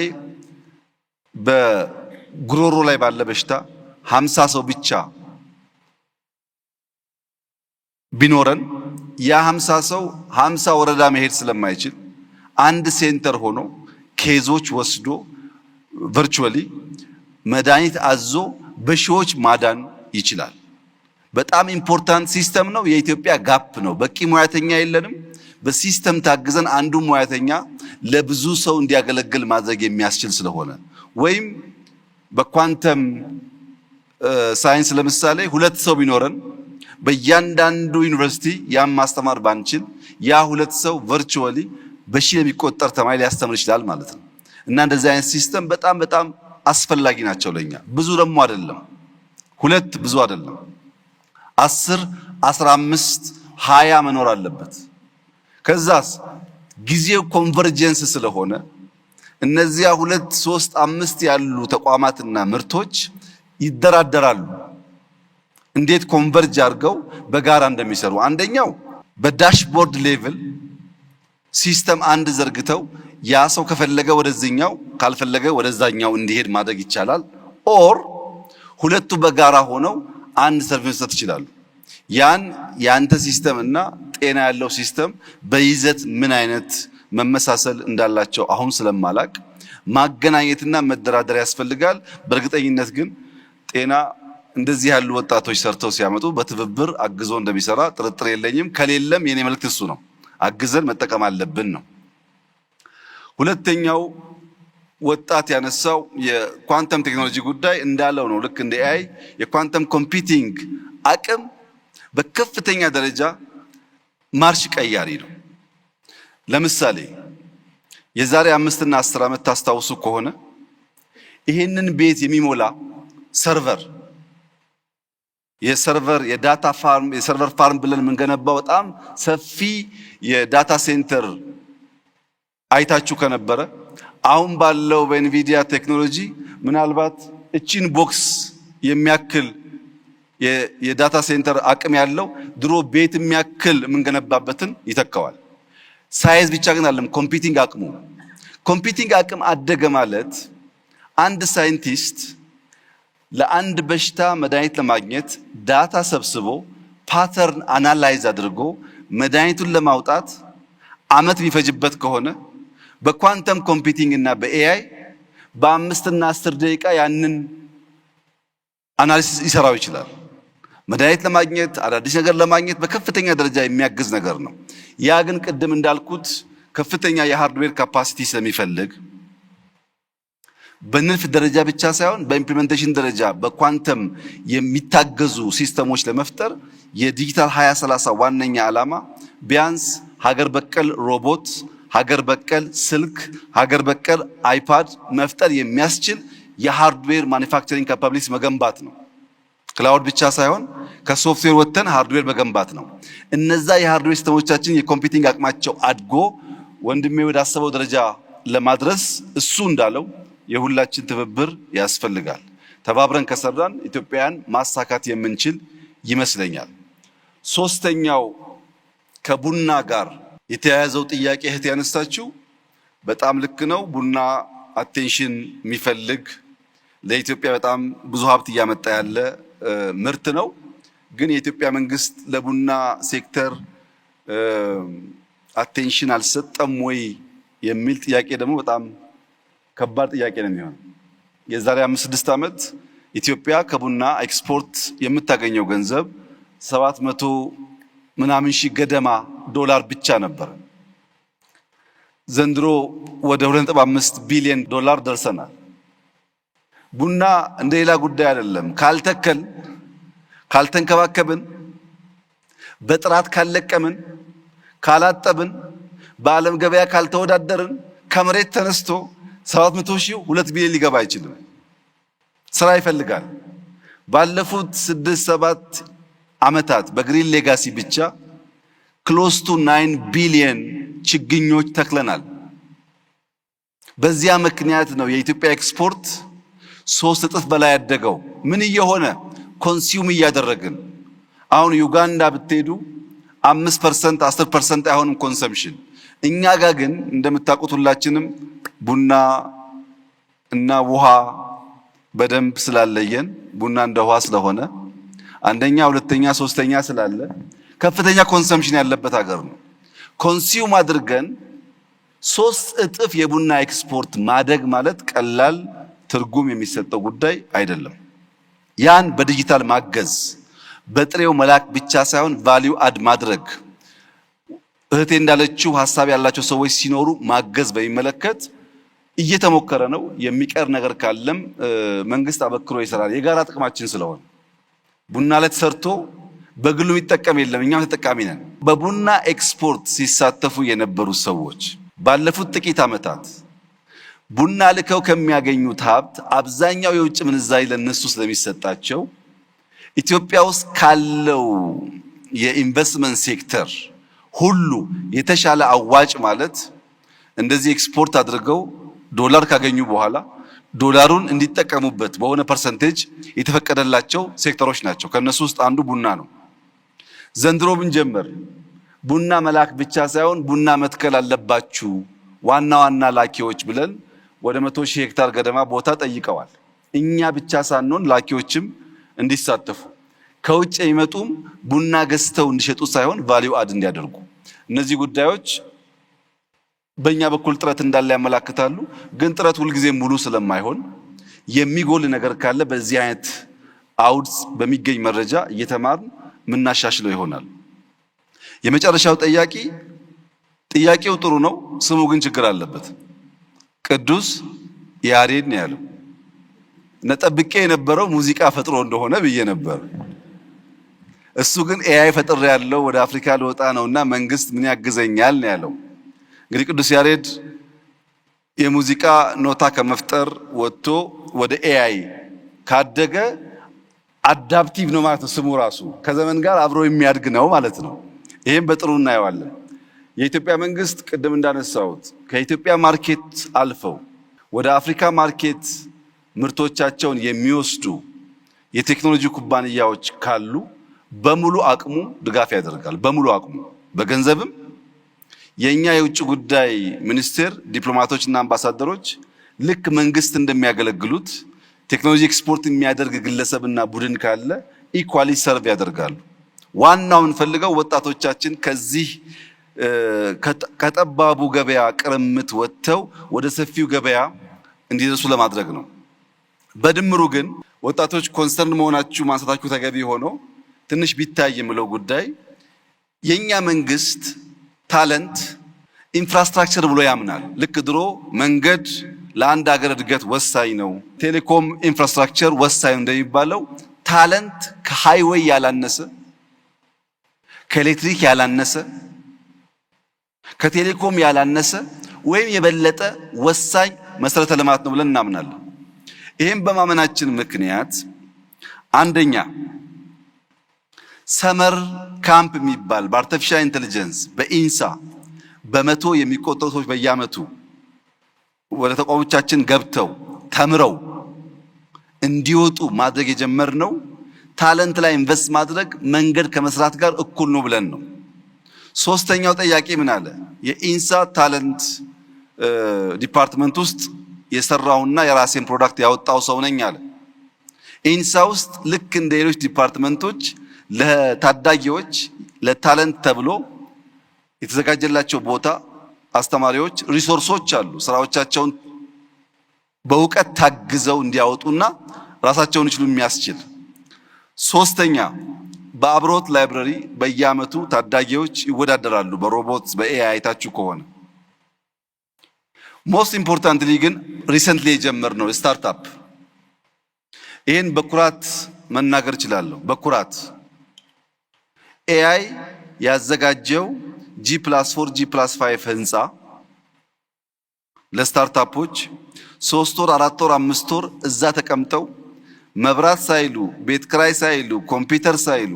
በጉሮሮ ላይ ባለ በሽታ 50 ሰው ብቻ ቢኖረን ያ 50 ሰው 50 ወረዳ መሄድ ስለማይችል አንድ ሴንተር ሆኖ ኬዞች ወስዶ ቨርቹዋሊ መድኃኒት አዞ በሺዎች ማዳን ይችላል። በጣም ኢምፖርታንት ሲስተም ነው። የኢትዮጵያ ጋፕ ነው። በቂ ሙያተኛ የለንም። በሲስተም ታግዘን አንዱ ሙያተኛ ለብዙ ሰው እንዲያገለግል ማድረግ የሚያስችል ስለሆነ ወይም በኳንተም ሳይንስ ለምሳሌ 2 ሰው ቢኖረን በእያንዳንዱ ዩኒቨርሲቲ ያም ማስተማር ባንችል ያ 2 ሰው ቨርቹዋሊ በሺህ የሚቆጠር ተማሪ ሊያስተምር ይችላል ማለት ነው። እና እንደዚህ አይነት ሲስተም በጣም አስፈላጊ ናቸው ለኛ። ብዙ ደግሞ አይደለም፣ 2 ብዙ አይደለም፣ 10 15 20 መኖር አለበት። ከዛስ ጊዜው ኮንቨርጀንስ ስለሆነ እነዚያ 2 3 5 ያሉ ተቋማትና ምርቶች ይደራደራሉ እንዴት ኮንቨርጅ አድርገው በጋራ እንደሚሰሩ። አንደኛው በዳሽቦርድ ሌቭል ሲስተም አንድ ዘርግተው ያ ሰው ከፈለገ ወደዚህኛው ካልፈለገ ወደዛኛው እንዲሄድ ማድረግ ይቻላል። ኦር 2ቱ በጋራ ሆነው አንድ ሰርቪስ መስጠት ይችላሉ። ያን ያንተ ሲስተም እና ጤና ያለው ሲስተም በይዘት ምን አይነት መመሳሰል እንዳላቸው አሁን ስለማላቅ ማገናኘትና መደራደር ያስፈልጋል። በእርግጠኝነት ግን ጤና እንደዚህ ያሉ ወጣቶች ሰርተው ሲያመጡ በትብብር አግዞ እንደሚሰራ ጥርጥር የለኝም። ከሌለም የኔ መልእክት እሱ ነው፣ አግዘን መጠቀም አለብን ነው። ሁለተኛው ወጣት ያነሳው የኳንተም ቴክኖሎጂ ጉዳይ እንዳለው ነው። ልክ እንደ ኤአይ የኳንተም ኮምፒውቲንግ አቅም በከፍተኛ ደረጃ ማርሽ ቀያሪ ነው። ለምሳሌ የዛሬ 5 እና 10 ዓመት ታስታውሱ ከሆነ ይሄንን ቤት የሚሞላ ሰርቨር የዳታ ፋርም የሰርቨር ፋርም ብለን የምንገነባው በጣም ሰፊ የዳታ ሴንተር አይታችሁ ከነበረ አሁን ባለው በኤንቪዲያ ቴክኖሎጂ ምናልባት እቺን ቦክስ የሚያክል የዳታ ሴንተር አቅም ያለው ድሮ ቤት የሚያክል የምንገነባበትን ይተካዋል። ሳይዝ ብቻ ግን አይደለም፣ ኮምፒውቲንግ አቅም አደገ ማለት አንድ ሳይንቲስት ለአንድ በሽታ መድኃኒት ለማግኘት ዳታ ሰብስቦ ፓተርን አናላይዝ አድርጎ መድኃኒቱን ለማውጣት ዓመት ቢፈጅበት ከሆነ በኳንተም ኮምፒውቲንግ እና በኤአይ በ5 እና 10 ደቂቃ ያንን አናሊሲስ ይሰራው ይችላል። መድኃኒት ለማግኘት አዳዲስ ነገር ለማግኘት በከፍተኛ ደረጃ የሚያግዝ ነገር ነው። ያ ግን ቅድም እንዳልኩት ከፍተኛ የሃርድዌር ካፓሲቲ ስለሚፈልግ በንድፍ ደረጃ ብቻ ሳይሆን በኢምፕሊሜንቴሽን ደረጃ በኳንተም የሚታገዙ ሲስተሞች ለመፍጠር የዲጂታል 2030 ዋነኛ ዓላማ ቢያንስ ሀገር በቀል ሮቦት፣ ሀገር በቀል ስልክ፣ ሀገር በቀል አይፓድ መፍጠር የሚያስችል የሃርድዌር ማኒፋክቸሪንግ ካፓቢሊቲ መገንባት ነው። ክላውድ ብቻ ሳይሆን ከሶፍትዌር ወጥተን ሃርድዌር መገንባት ነው። እነዛ የሃርድዌር ሲስተሞቻችን የኮምፒውቲንግ አቅማቸው አድጎ ወንድሜ ወዳሰበው ደረጃ ለማድረስ እሱ እንዳለው የሁላችን ትብብር ያስፈልጋል። ተባብረን ከሰራን ኢትዮጵያን ማሳካት የምንችል ይመስለኛል። ሶስተኛው ከቡና ጋር የተያያዘው ጥያቄ እህት ያነሳችው በጣም ልክ ነው። ቡና አቴንሽን የሚፈልግ ለኢትዮጵያ በጣም ብዙ ሀብት እያመጣ ያለ ምርት ነው። ግን የኢትዮጵያ መንግስት ለቡና ሴክተር አቴንሽን አልሰጠም ወይ የሚል ጥያቄ ደግሞ በጣም ከባድ ጥያቄ ነው የሚሆነው። የዛሬ 5-6 ዓመት ኢትዮጵያ ከቡና ኤክስፖርት የምታገኘው ገንዘብ 700 ምናምን ሺህ ገደማ ዶላር ብቻ ነበር። ዘንድሮ ወደ 2.5 ቢሊዮን ዶላር ደርሰናል። ቡና እንደ ሌላ ጉዳይ አይደለም። ካልተንከባከብን፣ በጥራት ካልለቀምን፣ ካላጠብን፣ በዓለም ገበያ ካልተወዳደርን ከመሬት ተነስቶ 700 ሺህ 2 ቢሊዮን ሊገባ አይችልም። ስራ ይፈልጋል። ባለፉት 6-7 ዓመታት በግሪን ሌጋሲ ብቻ ክሎስ ቱ 9 ቢሊዮን ችግኞች ተክለናል። በዚያ ምክንያት ነው የኢትዮጵያ ኤክስፖርት 3 እጥፍ በላይ ያደገው። ምን እየሆነ ኮንሱም እያደረግን አሁን ዩጋንዳ ብትሄዱ 5% 10% አይሆንም ኮንሰምፕሽን። እኛ ጋር ግን እንደምታውቁት ሁላችንም ቡና እና ውሃ በደንብ ስላለየን ቡና እንደ ውሃ ስለሆነ አንደኛ፣ ሁለተኛ፣ ሶስተኛ ስላለ ከፍተኛ ኮንሰምፕሽን ያለበት ሀገር ነው። ኮንሱም አድርገን 3 እጥፍ የቡና ኤክስፖርት ማደግ ማለት ቀላል ትርጉም የሚሰጠው ጉዳይ አይደለም። ያን በዲጂታል ማገዝ በጥሬው መላክ ብቻ ሳይሆን ቫልዩ አድ ማድረግ እህቴ እንዳለችው ሐሳብ ያላቸው ሰዎች ሲኖሩ ማገዝ በሚመለከት እየተሞከረ ነው። የሚቀር ነገር ካለም መንግስት አበክሮ ይሰራል። የጋራ ጥቅማችን ስለሆነ ቡና ላይ ተሰርቶ በግሉ የሚጠቀም የለም፣ እኛም ተጠቃሚ ነን። በቡና ኤክስፖርት ሲሳተፉ የነበሩ ሰዎች ባለፉት ጥቂት ዓመታት ቡና ልከው ከሚያገኙት ሀብት አብዛኛው የውጭ ምንዛሪ ለነሱ ስለሚሰጣቸው ኢትዮጵያ ውስጥ ካለው የኢንቨስትመንት ሴክተር ሁሉ የተሻለ አዋጭ ማለት እንደዚህ ኤክስፖርት አድርገው ዶላር ካገኙ በኋላ ዶላሩን እንዲጠቀሙበት በሆነ ፐርሰንቴጅ የተፈቀደላቸው ሴክተሮች ናቸው። ከነሱ ውስጥ አንዱ ቡና ነው። ዘንድሮ ብንጀምር ቡና መላክ ብቻ ሳይሆን ቡና መትከል አለባችሁ ዋና ዋና ላኪዎች ብለን ወደ 100,000 ሄክታር ገደማ ቦታ ጠይቀዋል። እኛ ብቻ ሳንሆን ላኪዎችም እንዲሳተፉ ከውጭ የሚመጡም ቡና ገዝተው እንዲሸጡ ሳይሆን ቫልዩ አድ እንዲያደርጉ እነዚህ ጉዳዮች በእኛ በኩል ጥረት እንዳለ ያመላክታሉ። ግን ጥረት ሁልጊዜ ሙሉ ስለማይሆን የሚጎል ነገር ካለ በዚህ አይነት አውድ በሚገኝ መረጃ እየተማርን ምናሻሽለው ይሆናል። የመጨረሻው ጥያቄው ጥሩ ነው፣ ስሙ ግን ችግር አለበት። ቅዱስ ያሬድ ነው ያለው። ነጠብቄ የነበረው ሙዚቃ ፈጥሮ እንደሆነ ብዬ ነበር። እሱ ግን ኤአይ ፈጥሮ ያለው ወደ አፍሪካ ልወጣ ነውና መንግስት ምን ያግዘኛል ነው ያለው። እንግዲህ ቅዱስ ያሬድ የሙዚቃ ኖታ ከመፍጠር ወጥቶ ወደ ኤአይ ካደገ አዳፕቲቭ ነው ማለት ነው። ስሙ ራሱ ከዘመን ጋር አብሮ የሚያድግ ነው ማለት ነው። ይሄም በጥሩ እናየዋለን። የኢትዮጵያ መንግስት ቅድም እንዳነሳሁት ከኢትዮጵያ ማርኬት አልፈው ወደ አፍሪካ ማርኬት ምርቶቻቸውን የሚወስዱ የቴክኖሎጂ ኩባንያዎች ካሉ በሙሉ አቅሙ ድጋፍ ያደርጋል። በሙሉ አቅሙ በገንዘብም የኛ የውጭ ጉዳይ ሚኒስቴር ዲፕሎማቶችና አምባሳደሮች ልክ መንግስት እንደሚያገለግሉት ቴክኖሎጂ ኤክስፖርት የሚያደርግ ግለሰብና ቡድን ካለ ኢኳሊ ሰርቭ ያደርጋሉ። ዋናው እንፈልገው ወጣቶቻችን ከዚህ ከጠባቡ ገበያ ቅርምት ወጥተው ወደ ሰፊው ገበያ እንዲደርሱ ለማድረግ ነው። በድምሩ ግን ወጣቶች ኮንሰርን መሆናችሁ ማንሳታችሁ ተገቢ ሆኖ ትንሽ ቢታይ የምለው ጉዳይ የኛ መንግስት ታለንት ኢንፍራስትራክቸር ብሎ ያምናል። ልክ ድሮ መንገድ ለአንድ ሀገር እድገት ወሳኝ ነው፣ ቴሌኮም ኢንፍራስትራክቸር ወሳኝ እንደሚባለው ታለንት ከሃይዌይ ያላነሰ፣ ከኤሌክትሪክ ያላነሰ፣ ከቴሌኮም ያላነሰ ወይም የበለጠ ወሳኝ መሰረተ ልማት ነው ብለን እናምናለን። ይህም በማመናችን ምክንያት አንደኛ ሰመር ካምፕ የሚባል በአርቲፊሻል ኢንተለጀንስ በኢንሳ በመቶ የሚቆጠሩ ሰዎች በየዓመቱ ወደ ተቋሞቻችን ገብተው ተምረው እንዲወጡ ማድረግ የጀመርነው ታለንት ላይ ኢንቨስት ማድረግ መንገድ ከመስራት ጋር እኩል ነው ብለን ነው። ሶስተኛው ጥያቄ ምን አለ? የኢንሳ ታለንት ዲፓርትመንት ውስጥ የሰራውና የራሴን ፕሮዳክት ያወጣው ሰው ነኝ አለ። ኢንሳ ውስጥ ልክ እንደ ሌሎች ዲፓርትመንቶች ለታዳጊዎች ለታለንት ተብሎ የተዘጋጀላቸው ቦታ፣ አስተማሪዎች፣ ሪሶርሶች አሉ። ስራዎቻቸውን በእውቀት ታግዘው እንዲያወጡና ራሳቸውን ይችሉ የሚያስችል። ሶስተኛ በአብሮት ላይብረሪ በየዓመቱ ታዳጊዎች ይወዳደራሉ በሮቦት በኤአይ አይታችሁ ከሆነ። ሞስት ኢምፖርታንትሊ ግን ሪሰንትሊ የጀመርነው ስታርታፕ ይህን በኩራት መናገር እችላለሁ። በኩራት ኤአይ ያዘጋጀው G+4 G+5 ህንፃ ለስታርታፖች 3 ወር 4 ወር 5 ወር እዛ ተቀምጠው መብራት ሳይሉ ቤት ክራይ ሳይሉ ኮምፒውተር ሳይሉ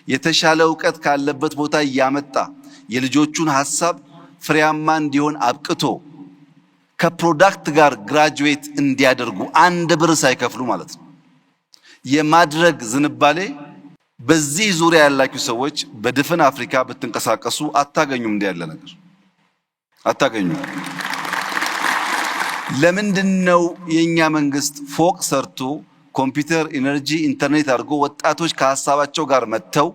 የተሻለ እውቀት ካለበት ቦታ እያመጣ የልጆቹን ሐሳብ ፍሬያማ እንዲሆን አብቅቶ ከፕሮዳክት ጋር ግራጁዌት እንዲያደርጉ አንድ ብር ሳይከፍሉ ማለት ነው የማድረግ ዝንባሌ በዚህ ዙሪያ ያላችሁ ሰዎች በድፍን አፍሪካ ብትንቀሳቀሱ አታገኙም። እንዲህ ያለ ነገር አታገኙም። ለምንድነው የኛ መንግስት ፎቅ ሰርቶ ኮምፒውተር፣ ኢነርጂ፣ ኢንተርኔት አድርጎ ወጣቶች ከሐሳባቸው ጋር መጥተው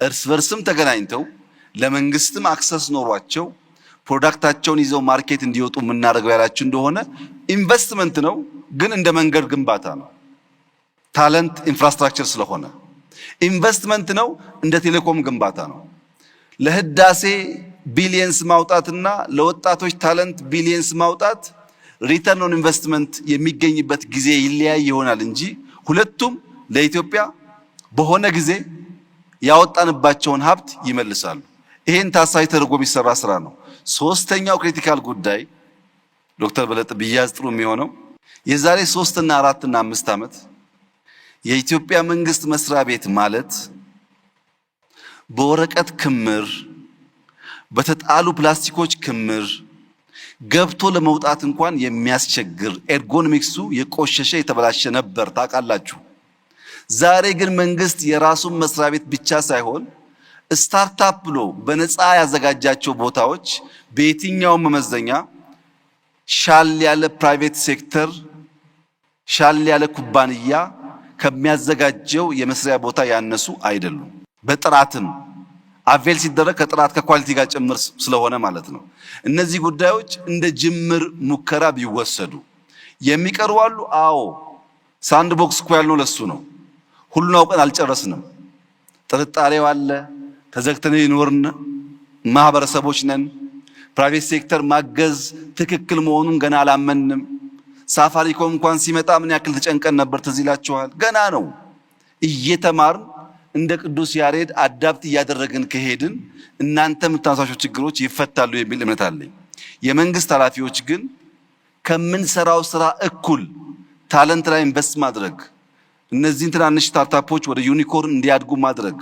እርስ በርስም ተገናኝተው ለመንግስትም አክሰስ ኖሯቸው ፕሮዳክታቸውን ይዘው ማርኬት እንዲወጡ የምናደርገው ያላችሁ እንደሆነ ኢንቨስትመንት ነው፣ ግን እንደ መንገድ ግንባታ ነው። ታለንት ኢንፍራስትራክቸር ስለሆነ ኢንቨስትመንት ነው፣ እንደ ቴሌኮም ግንባታ ነው። ለህዳሴ ቢሊየንስ ማውጣትና ለወጣቶች ታለንት ቢሊየንስ ማውጣት ሪተርን ኦን ኢንቨስትመንት የሚገኝበት ጊዜ ይለያይ ይሆናል እንጂ ሁለቱም ለኢትዮጵያ በሆነ ጊዜ ያወጣንባቸውን ሀብት ይመልሳሉ። ይሄን ታሳቢ ተደርጎ የሚሰራ ስራ ነው። ሶስተኛው ክሪቲካል ጉዳይ ዶክተር በለጠ ቢያዝ ጥሩ የሚሆነው የዛሬ 3 እና 4 እና 5 ዓመት የኢትዮጵያ መንግስት መስሪያ ቤት ማለት በወረቀት ክምር፣ በተጣሉ ፕላስቲኮች ክምር ገብቶ ለመውጣት እንኳን የሚያስቸግር ኤርጎኖሚክሱ የቆሸሸ የተበላሸ ነበር ታውቃላችሁ። ዛሬ ግን መንግስት የራሱን መስሪያ ቤት ብቻ ሳይሆን ስታርታፕ ብሎ በነፃ ያዘጋጃቸው ቦታዎች በየትኛውም መመዘኛ ሻል ያለ ፕራይቬት ሴክተር ሻል ያለ ኩባንያ ከሚያዘጋጀው የመስሪያ ቦታ ያነሱ አይደሉም። በጥራትም አቬል ሲደረግ ከጥራት ከኳሊቲ ጋር ጭምር ስለሆነ ማለት ነው። እነዚህ ጉዳዮች እንደ ጅምር ሙከራ ቢወሰዱ የሚቀርቡ አሉ። አዎ ሳንድ ቦክስ እኮ ያልነው ለሱ ነው። ሁሉን አውቀን አልጨረስንም። ጥርጣሬው አለ። ተዘግተን የኖርን ማህበረሰቦች ነን። ፕራይቬት ሴክተር ማገዝ ትክክል መሆኑን ገና አላመንም። ሳፋሪኮም እንኳን ሲመጣ ምን ያክል ተጨንቀን ነበር ትዝ ይላችኋል። ገና ነው። እየተማርን እንደ ቅዱስ ያሬድ አዳፕት እያደረግን ከሄድን እናንተ የምታነሳቸው ችግሮች ይፈታሉ የሚል እምነት አለኝ። የመንግስት ኃላፊዎች ግን ከምንሰራው ስራ እኩል ታለንት ላይ ኢንቨስት ማድረግ፣ እነዚህን ትናንሽ ስታርታፖች ወደ ዩኒኮርን እንዲያድጉ ማድረግ፣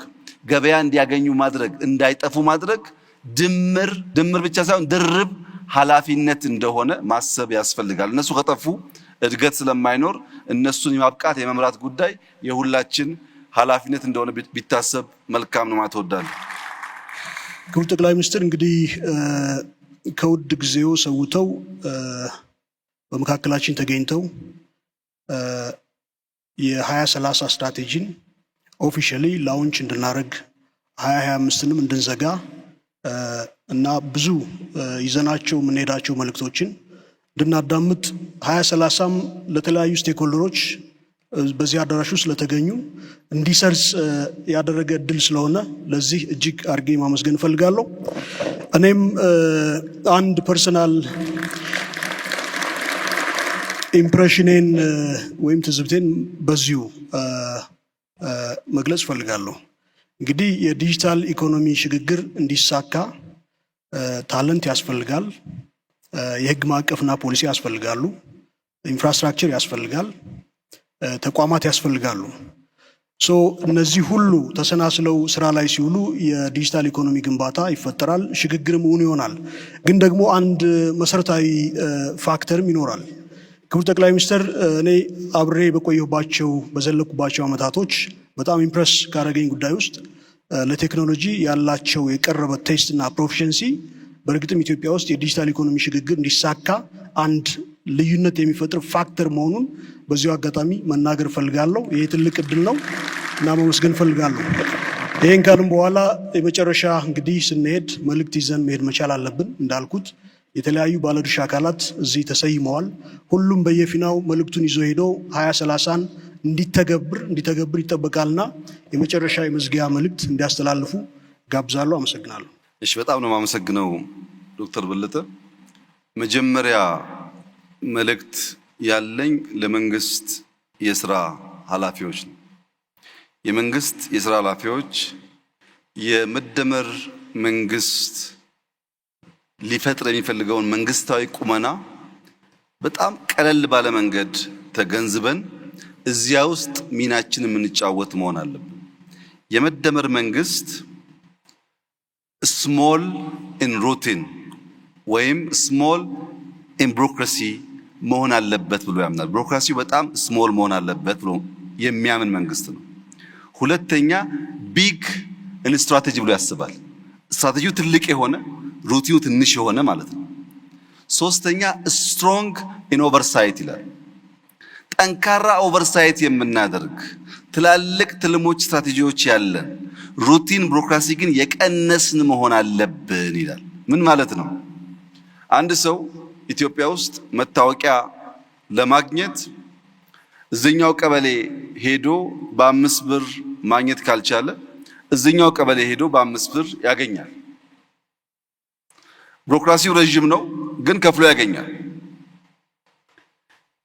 ገበያ እንዲያገኙ ማድረግ፣ እንዳይጠፉ ማድረግ ድምር ብቻ ሳይሆን ድርብ ኃላፊነት እንደሆነ ማሰብ ያስፈልጋል። እነሱ ከጠፉ እድገት ስለማይኖር እነሱን የማብቃት የመምራት ጉዳይ የሁላችን ኃላፊነት እንደሆነ ቢታሰብ መልካም ነው ማለት እወዳለሁ። ክቡር ጠቅላይ ሚኒስትር እንግዲህ ከውድ ጊዜው ሰውተው በመካከላችን ተገኝተው የ2030 ስትራቴጂን ኦፊሻሊ ላውንች እንድናደርግ 2025ንም እንድንዘጋ እና ብዙ ይዘናቸው የምንሄዳቸው መልእክቶችን እንድናዳምጥ 2030ም ለተለያዩ ስቴክሆልደሮች በዚህ አዳራሽ ውስጥ ስለተገኙ እንዲሰርጽ ያደረገ እድል ስለሆነ ለዚህ እጅግ አድርጌ ማመስገን እፈልጋለሁ። እኔም አንድ ፐርሰናል ኢምፕሬሽኔን ወይም ትዝብቴን በዚሁ መግለጽ እፈልጋለሁ። እንግዲህ የዲጂታል ኢኮኖሚ ሽግግር እንዲሳካ ታለንት ያስፈልጋል፣ የህግ ማዕቀፍና ፖሊሲ ያስፈልጋሉ፣ ኢንፍራስትራክቸር ያስፈልጋል፣ ተቋማት ያስፈልጋሉ። እነዚህ ሁሉ ተሰናስለው ስራ ላይ ሲውሉ የዲጂታል ኢኮኖሚ ግንባታ ይፈጠራል፣ ሽግግርም እውን ይሆናል። ግን ደግሞ አንድ መሰረታዊ ፋክተርም ይኖራል። ክቡር ጠቅላይ ሚኒስትር እኔ አብሬ በቆየሁባቸው በዘለቁባቸው አመታቶች በጣም ኢምፕረስ ካደረገኝ ጉዳይ ውስጥ ለቴክኖሎጂ ያላቸው የቀረበ ቴስት እና ፕሮፊሸንሲ በእርግጥም ኢትዮጵያ ውስጥ የዲጂታል ኢኮኖሚ ሽግግር እንዲሳካ አንድ ልዩነት የሚፈጥር ፋክተር መሆኑን በዚሁ አጋጣሚ መናገር ፈልጋለሁ። ይሄ ትልቅ እድል ነው እና መመስገን ፈልጋለሁ። ይሄን ካልም በኋላ የመጨረሻ እንግዲህ ስንሄድ መልእክት ይዘን መሄድ መቻል አለብን። እንዳልኩት የተለያዩ ባለድርሻ አካላት እዚህ ተሰይመዋል። ሁሉም በየፊናው መልእክቱን ይዞ ሄዶ 2030ን እንዲተገብር ይጠበቃልና የመጨረሻ የመዝጊያ መልእክት እንዲያስተላልፉ ጋብዛለሁ። አመሰግናለሁ። እሺ፣ በጣም ነው የማመሰግነው ዶክተር በለጠ። መጀመሪያ መልእክት ያለኝ ለመንግስት የስራ ኃላፊዎች ነው። የመንግስት የስራ ኃላፊዎች የመደመር መንግስት ሊፈጥር የሚፈልገውን መንግስታዊ ቁመና በጣም ቀለል ባለ መንገድ ተገንዝበን እዚያ ውስጥ ሚናችን የምንጫወት መሆን አለብን። የመደመር መንግስት ስሞል ኢን ሩቲን ወይም ስሞል ኢን ቢሮክራሲ መሆን አለበት ብሎ ያምናል። ቢሮክራሲው በጣም ስሞል መሆን አለበት ብሎ የሚያምን መንግስት ነው። ሁለተኛ ቢግ ስትራቴጂ ብሎ ያስባል። ስትራቴጂው ትልቅ የሆነ ሩቲኑ ትንሽ የሆነ ማለት ነው። ሶስተኛ ስትሮንግ ኢን ኦቨርሳይት ይላል። ጠንካራ ኦቨርሳይት የምናደርግ ትላልቅ ትልሞች ስትራቴጂዎች ያለን ሩቲን ቢሮክራሲ ግን የቀነስን መሆን አለብን ይላል። ምን ማለት ነው? አንድ ሰው ኢትዮጵያ ውስጥ መታወቂያ ለማግኘት እዚኛው ቀበሌ ሄዶ በ5 ብር ማግኘት ካልቻለ እዚኛው ቀበሌ ሄዶ በ5 ብር ያገኛል። ቢሮክራሲው ረጅም ነው፣ ግን ከፍሎ ያገኛል።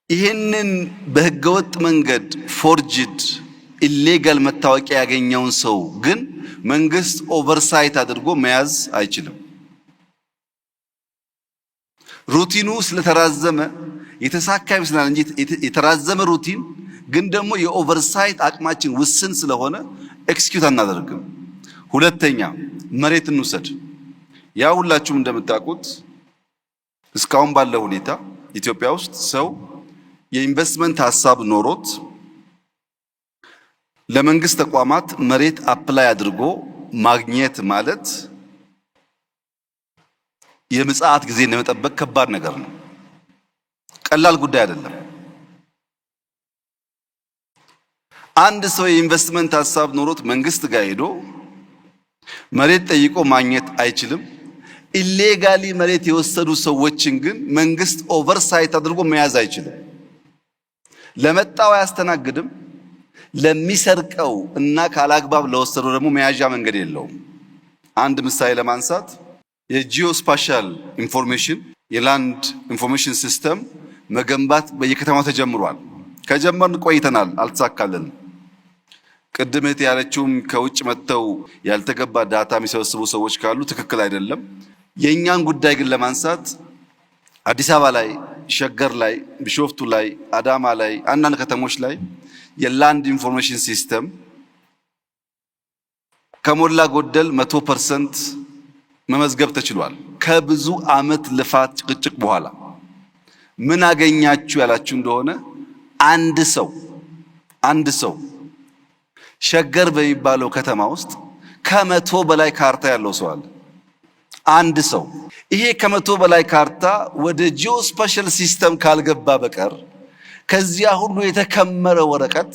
ይሄንን በህገወጥ መንገድ ፎርጅድ ኢሌጋል መታወቂያ ያገኘውን ሰው ግን መንግስት ኦቨርሳይት አድርጎ መያዝ አይችልም። ሩቲኑ ስለተራዘመ የተሳካ ይመስላል እንጂ የተራዘመ ሩቲን ግን ደግሞ የኦቨርሳይት አቅማችን ውስን ስለሆነ ኤክስኪዩት አናደርግም። ሁለተኛ መሬት እንውሰድ። ያ ሁላችሁም እንደምታውቁት እስካሁን ባለው ሁኔታ ኢትዮጵያ ውስጥ ሰው የኢንቨስትመንት ሐሳብ ኖሮት ለመንግስት ተቋማት መሬት አፕላይ አድርጎ ማግኘት ማለት የምጽአት ጊዜ ለመጠበቅ ከባድ ነገር ነው። ቀላል ጉዳይ አይደለም። አንድ ሰው የኢንቨስትመንት ሐሳብ ኖሮት መንግስት ጋር ሄዶ መሬት ጠይቆ ማግኘት አይችልም። ኢሌጋሊ መሬት የወሰዱ ሰዎችን ግን መንግስት ኦቨርሳይት አድርጎ መያዝ አይችልም። ለመጣው አያስተናግድም። ለሚሰርቀው እና ካላግባብ ለወሰዱ ደግሞ መያዣ መንገድ የለውም። አንድ ምሳሌ ለማንሳት የጂኦስፓሻል ኢንፎርሜሽን የላንድ ኢንፎርሜሽን ሲስተም መገንባት በየከተማው ተጀምሯል። ከጀመርን ቆይተናል፣ አልተሳካልንም። ቅድም እህት ያለችውም ከውጭ መጥተው ያልተገባ ዳታ የሚሰበስቡ ሰዎች ካሉ ትክክል አይደለም። የእኛን ጉዳይ ግን ለማንሳት አዲስ አበባ ላይ፣ ሸገር ላይ፣ ቢሾፍቱ ላይ፣ አዳማ ላይ፣ አንዳንድ ከተሞች ላይ የላንድ ኢንፎርሜሽን ሲስተም ከሞላ ጎደል 100% መመዝገብ ተችሏል። ከብዙ ዓመት ልፋት ጭቅጭቅ በኋላ ምን አገኛችሁ ያላችሁ እንደሆነ አንድ ሰው ሸገር በሚባለው ከተማ ውስጥ ከ100 በላይ ካርታ ያለው ሰው አለ። አንድ ሰው ይሄ ከ100 በላይ ካርታ ወደ ጂኦስፓሻል ሲስተም ካልገባ በቀር ከዚያ ሁሉ የተከመረ ወረቀት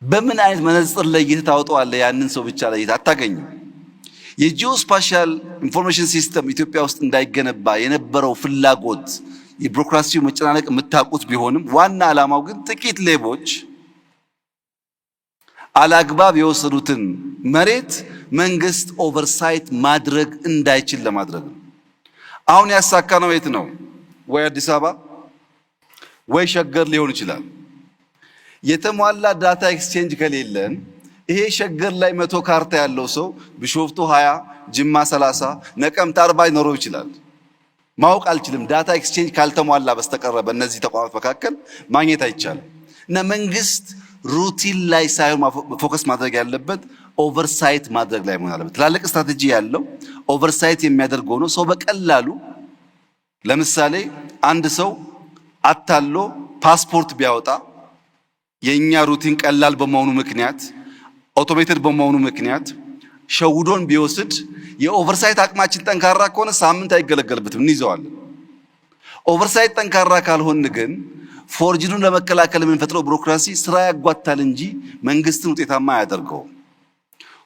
በምን አይነት መነጽር ለይተህ ታወጣዋለህ? ያንን ሰው ብቻ ለይተህ አታገኝም። የጂኦስፓሻል ኢንፎርሜሽን ሲስተም ኢትዮጵያ ውስጥ እንዳይገነባ የነበረው ፍላጎት የቢሮክራሲው መጨናነቅ የምታውቁት ቢሆንም ዋና ዓላማው ግን ጥቂት ሌቦች አላግባብ የወሰዱትን መሬት መንግስት ኦቨርሳይት ማድረግ እንዳይችል ለማድረግ ነው። አሁን ያሳካነው የት ነው? ወይ አዲስ አበባ ወይ ሸገር ሊሆን ይችላል። የተሟላ ዳታ ኤክስቼንጅ ከሌለን ይሄ ሸገር ላይ 100 ካርታ ያለው ሰው ቢሾፍቱ 20፣ ጅማ 30፣ ነቀምት 40 ይኖረው ይችላል። ማወቅ አልችልም። ዳታ ኤክስቼንጅ ካልተሟላ በስተቀር በእነዚህ ተቋማት መካከል ማግኘት አይቻልም። እና መንግስት ሩቲን ላይ ሳይሆን ፎከስ ማድረግ ያለበት ኦቨርሳይት ማድረግ ላይ መሆን አለበት። ትላልቅ ስትራቴጂ ያለው ኦቨርሳይት የሚያደርግ ሆኖ ሰው በቀላሉ ለምሳሌ አንድ ሰው አታሎ ፓስፖርት ቢያወጣ የኛ ሩቲን ቀላል በመሆኑ ምክንያት አውቶሜትድ በመሆኑ ምክንያት ሸውዶን ቢወስድ የኦቨርሳይት አቅማችን ጠንካራ ከሆነ ሳምንት አይገለገልበትም፣ እንይዘዋለን። ኦቨርሳይት ጠንካራ ካልሆን ግን ፎርጅኑን ለመከላከል የምንፈጥረው ቢሮክራሲ ስራ ያጓታል እንጂ መንግስትን ውጤታማ አያደርገውም።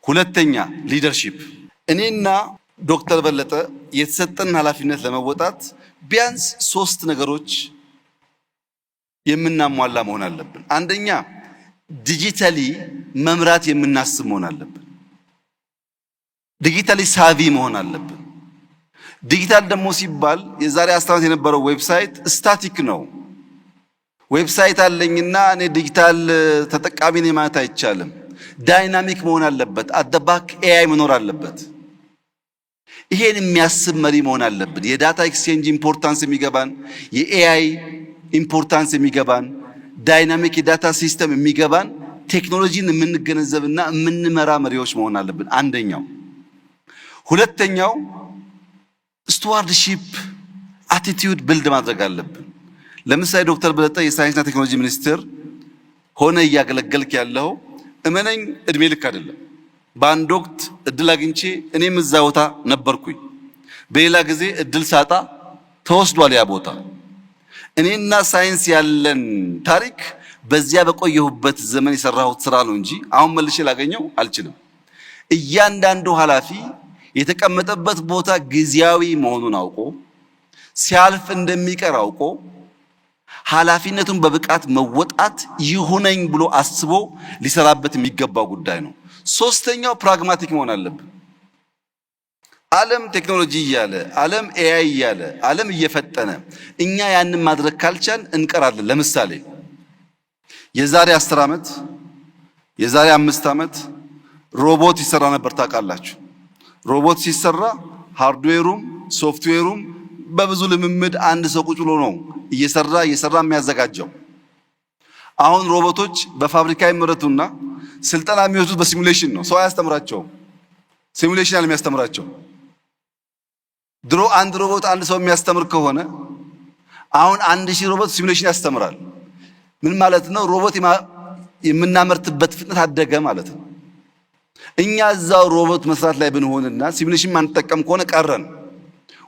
ሁለተኛ ሊደርሺፕ። እኔና ዶክተር በለጠ የተሰጠን ኃላፊነት ለመወጣት ቢያንስ 3 ነገሮች የምናሟላ መሆን አለብን። አንደኛ ዲጂታሊ መምራት የምናስብ መሆን አለብን። ዲጂታሊ ሳቪ መሆን አለብን። ዲጂታል ደግሞ ሲባል የዛሬ 10 ዓመት የነበረው ዌብሳይት ስታቲክ ነው። ዌብሳይት አለኝና እኔ ዲጂታል ተጠቃሚ ነኝ ማለት አይቻልም። ዳይናሚክ መሆን አለበት። አደባክ ኤአይ መኖር አለበት። ይሄን የሚያስብ መሪ መሆን አለብን። የዳታ ኤክስቼንጅ ኢምፖርታንስ የሚገባን፣ የኤአይ ኢምፖርታንስ የሚገባን፣ ዳይናሚክ የዳታ ሲስተም የሚገባን ቴክኖሎጂን የምንገነዘብና የምንመራ መሪዎች መሆን አለብን። አንደኛው። ሁለተኛው ስቱዋርድሺፕ አቲቲዩድ ቢልድ ማድረግ አለብን። ለምሳሌ ዶክተር በለጠ የሳይንስና ቴክኖሎጂ ሚኒስትር ሆነ እያገለገልክ ያለው እመነኝ እድሜ ልክ አይደለም። በአንድ ወቅት እድል አግኝቼ እኔም እዛ ቦታ ነበርኩኝ። በሌላ ጊዜ እድል ሳጣ ተወስዷል ያ ቦታ። እኔና ሳይንስ ያለን ታሪክ በዚያ በቆየሁበት ዘመን የሰራሁት ስራ ነው እንጂ አሁን መልሼ ላገኘው አልችልም። እያንዳንዱ ኃላፊ የተቀመጠበት ቦታ ጊዜያዊ መሆኑን አውቆ ሲያልፍ እንደሚቀር አውቆ ኃላፊነቱን በብቃት መወጣት ይሁነኝ ብሎ አስቦ ሊሰራበት የሚገባው ጉዳይ ነው። ሶስተኛው ፕራግማቲክ መሆን አለብን። ዓለም ቴክኖሎጂ እያለ ዓለም ኤአይ እያለ ዓለም እየፈጠነ እኛ ያንን ማድረግ ካልቻል እንቀራለን። ለምሳሌ የዛሬ 10 ዓመት የዛሬ 5 ዓመት ሮቦት ይሰራ ነበር ታውቃላችሁ። ሮቦት ሲሰራ ሃርድዌሩም ሶፍትዌሩም በብዙ ልምምድ አንድ ሰው ቁጭ ብሎ ነው እየሰራ የሚያዘጋጀው። አሁን ሮቦቶች በፋብሪካ ይመረቱና ስልጠና የሚወስዱት በሲሙሌሽን ነው። ሰው አያስተምራቸውም። ሲሙሌሽን አለ የሚያስተምራቸው። ድሮ አንድ ሮቦት አንድ ሰው የሚያስተምር ከሆነ አሁን 1000 ሮቦት ሲሙሌሽን ያስተምራል። ምን ማለት ነው? ሮቦት የምናመርትበት ፍጥነት አደገ ማለት ነው። እኛ እዛው ሮቦት መስራት ላይ ብንሆንና ሲሙሌሽን ማንጠቀም ከሆነ ቀረን።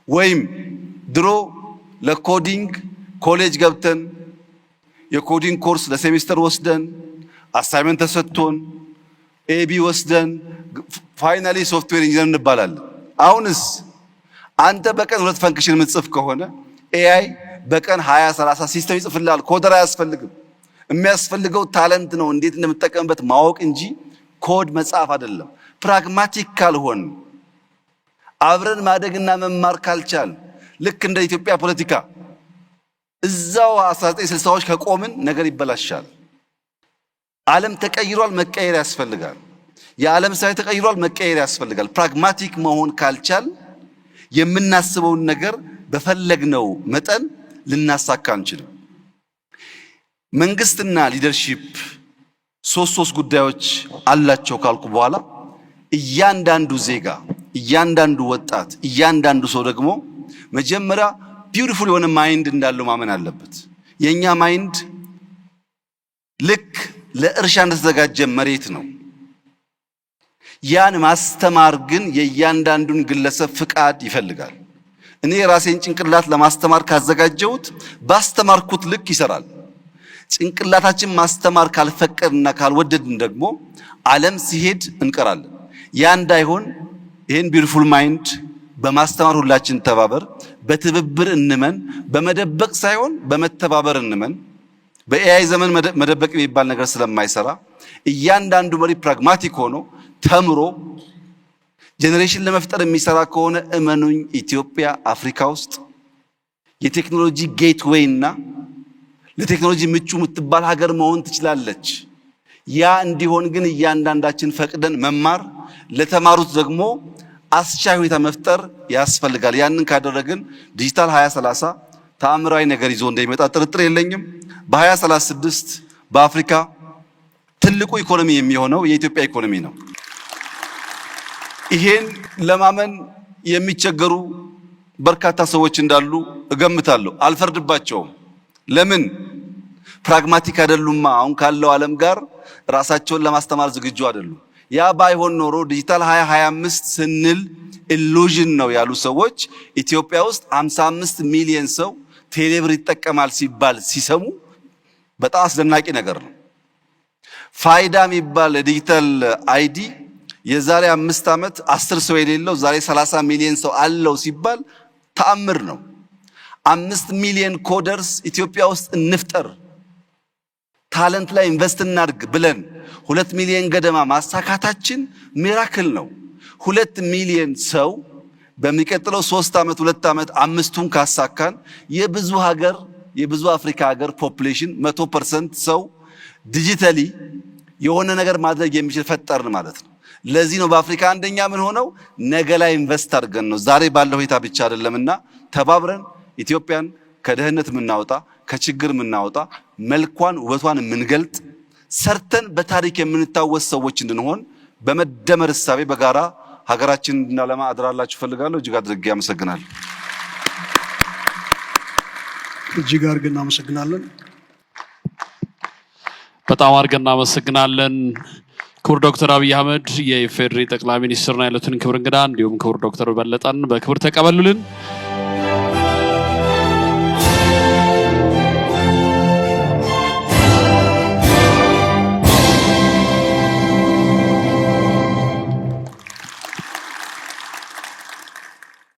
ወይም ድሮ ለኮዲንግ ኮሌጅ ገብተን የኮዲንግ ኮርስ ለሴሚስተር ወስደን አሳይመንት ተሰጥቶን ኤቢ ወስደን ፋይናሊ ሶፍትዌር ኢንጂነር እንባላለን። አሁንስ አንተ በቀን 2 ፈንክሽን የምትጽፍ ከሆነ ኤአይ በቀን 20-30 ሲስተም ይጽፍልሃል። ኮደር አያስፈልግም። የሚያስፈልገው ታለንት ነው፣ እንዴት እንደምትጠቀምበት ማወቅ እንጂ ኮድ መጻፍ አይደለም። ፕራግማቲክ ካልሆን አብረን ማደግና መማር ካልቻል ልክ እንደ ኢትዮጵያ ፖለቲካ እዛው 1960ዎች ከቆምን ነገር ይበላሻል። ዓለም ተቀይሯል፣ መቀየር ያስፈልጋል። የዓለም ሳይ ተቀይሯል፣ መቀየር ያስፈልጋል። ፕራግማቲክ መሆን ካልቻል የምናስበውን ነገር በፈለግነው መጠን ልናሳካ አንችልም። መንግስትና ሊደርሺፕ ሶስት ጉዳዮች አላቸው ካልኩ በኋላ እያንዳንዱ ዜጋ፣ እያንዳንዱ ወጣት፣ እያንዳንዱ ሰው ደግሞ መጀመሪያ ቢዩቲፉል የሆነ ማይንድ እንዳለው ማመን አለበት። የኛ ማይንድ ልክ ለእርሻ እንደተዘጋጀ መሬት ነው። ያን ማስተማር ግን የእያንዳንዱን ግለሰብ ፍቃድ ይፈልጋል። እኔ ራሴን ጭንቅላት ለማስተማር ካዘጋጀሁት ባስተማርኩት ልክ ይሰራል። ጭንቅላታችን ማስተማር ካልፈቀድና ካልወደድን ደግሞ ዓለም ሲሄድ እንቀራለን። ያ እንዳይሆን ይሄን ቢዩቲፉል ማይንድ በማስተማር ሁላችን ተባበር፣ በትብብር እንመን፣ በመደበቅ ሳይሆን በመተባበር እንመን። በኤአይ ዘመን መደበቅ የሚባል ነገር ስለማይሰራ እያንዳንዱ መሪ ፕራግማቲክ ሆኖ ተምሮ ጄኔሬሽን ለመፍጠር የሚሰራ ከሆነ እመኑኝ ኢትዮጵያ አፍሪካ ውስጥ የቴክኖሎጂ ጌትዌይ እና ለቴክኖሎጂ ምቹ የምትባል ሀገር መሆን ትችላለች። ያ እንዲሆን ግን እያንዳንዳችን ፈቅደን መማር፣ ለተማሩት ደግሞ አስቻይ ሁኔታ መፍጠር ያስፈልጋል። ያንን ካደረግን ዲጂታል 2030 ተአምራዊ ነገር ይዞ እንደሚመጣ ጥርጥር የለኝም። በ2036 በአፍሪካ ትልቁ ኢኮኖሚ የሚሆነው የኢትዮጵያ ኢኮኖሚ ነው። ይሄን ለማመን የሚቸገሩ በርካታ ሰዎች እንዳሉ እገምታለሁ። አልፈርድባቸውም። ለምን? ፕራግማቲክ አይደሉማ። አሁን ካለው ዓለም ጋር ራሳቸውን ለማስተማር ዝግጁ አይደሉም። ያ ባይሆን ኖሮ ዲጂታል 2025 ስንል ኢሉዥን ነው ያሉ ሰዎች ኢትዮጵያ ውስጥ 55 ሚሊዮን ሰው ቴሌብር ይጠቀማል ሲባል ሲሰሙ በጣም አስደናቂ ነገር ነው። ፋይዳ የሚባል ዲጂታል አይዲ የዛሬ 5 ዓመት 10 ሰው የሌለው ዛሬ 30 ሚሊዮን ሰው አለው ሲባል ተአምር ነው። 5 ሚሊዮን ኮደርስ ኢትዮጵያ ውስጥ እንፍጠር፣ ታለንት ላይ ኢንቨስት እናድርግ ብለን 2 ሚሊዮን ገደማ ማሳካታችን ሚራክል ነው። 2 ሚሊዮን ሰው በሚቀጥለው 3 ዓመት 2 ዓመት 5ቱን ካሳካን የብዙ አፍሪካ ሀገር ፖፑሌሽን 100% ሰው ዲጂታሊ የሆነ ነገር ማድረግ የሚችል ፈጠርን ማለት ነው። ለዚህ ነው በአፍሪካ አንደኛ ምን ሆነው ነገ ላይ ኢንቨስት አድርገን ነው። ዛሬ ባለው ሁኔታ ብቻ አይደለምና ተባብረን ኢትዮጵያን ከድህነት የምናወጣ ከችግር የምናወጣ መልኳን ውበቷን የምንገልጥ ሰርተን በታሪክ የምንታወስ ሰዎች እንድንሆን በመደመር እሳቤ በጋራ ሀገራችንን እንድናለማ አድራላችሁ ፈልጋለሁ። እጅግ አድርጌ አመሰግናለሁ። እጅግ አድርገን እናመሰግናለን። በጣም አድርገን እናመሰግናለን። ክቡር ዶክተር አብይ አህመድ የኢፌዴሪ ጠቅላይ ሚኒስትርና ያሉትን ክብር እንግዳ እንዲሁም ክቡር ዶክተር በለጠን በክብር ተቀበሉልን።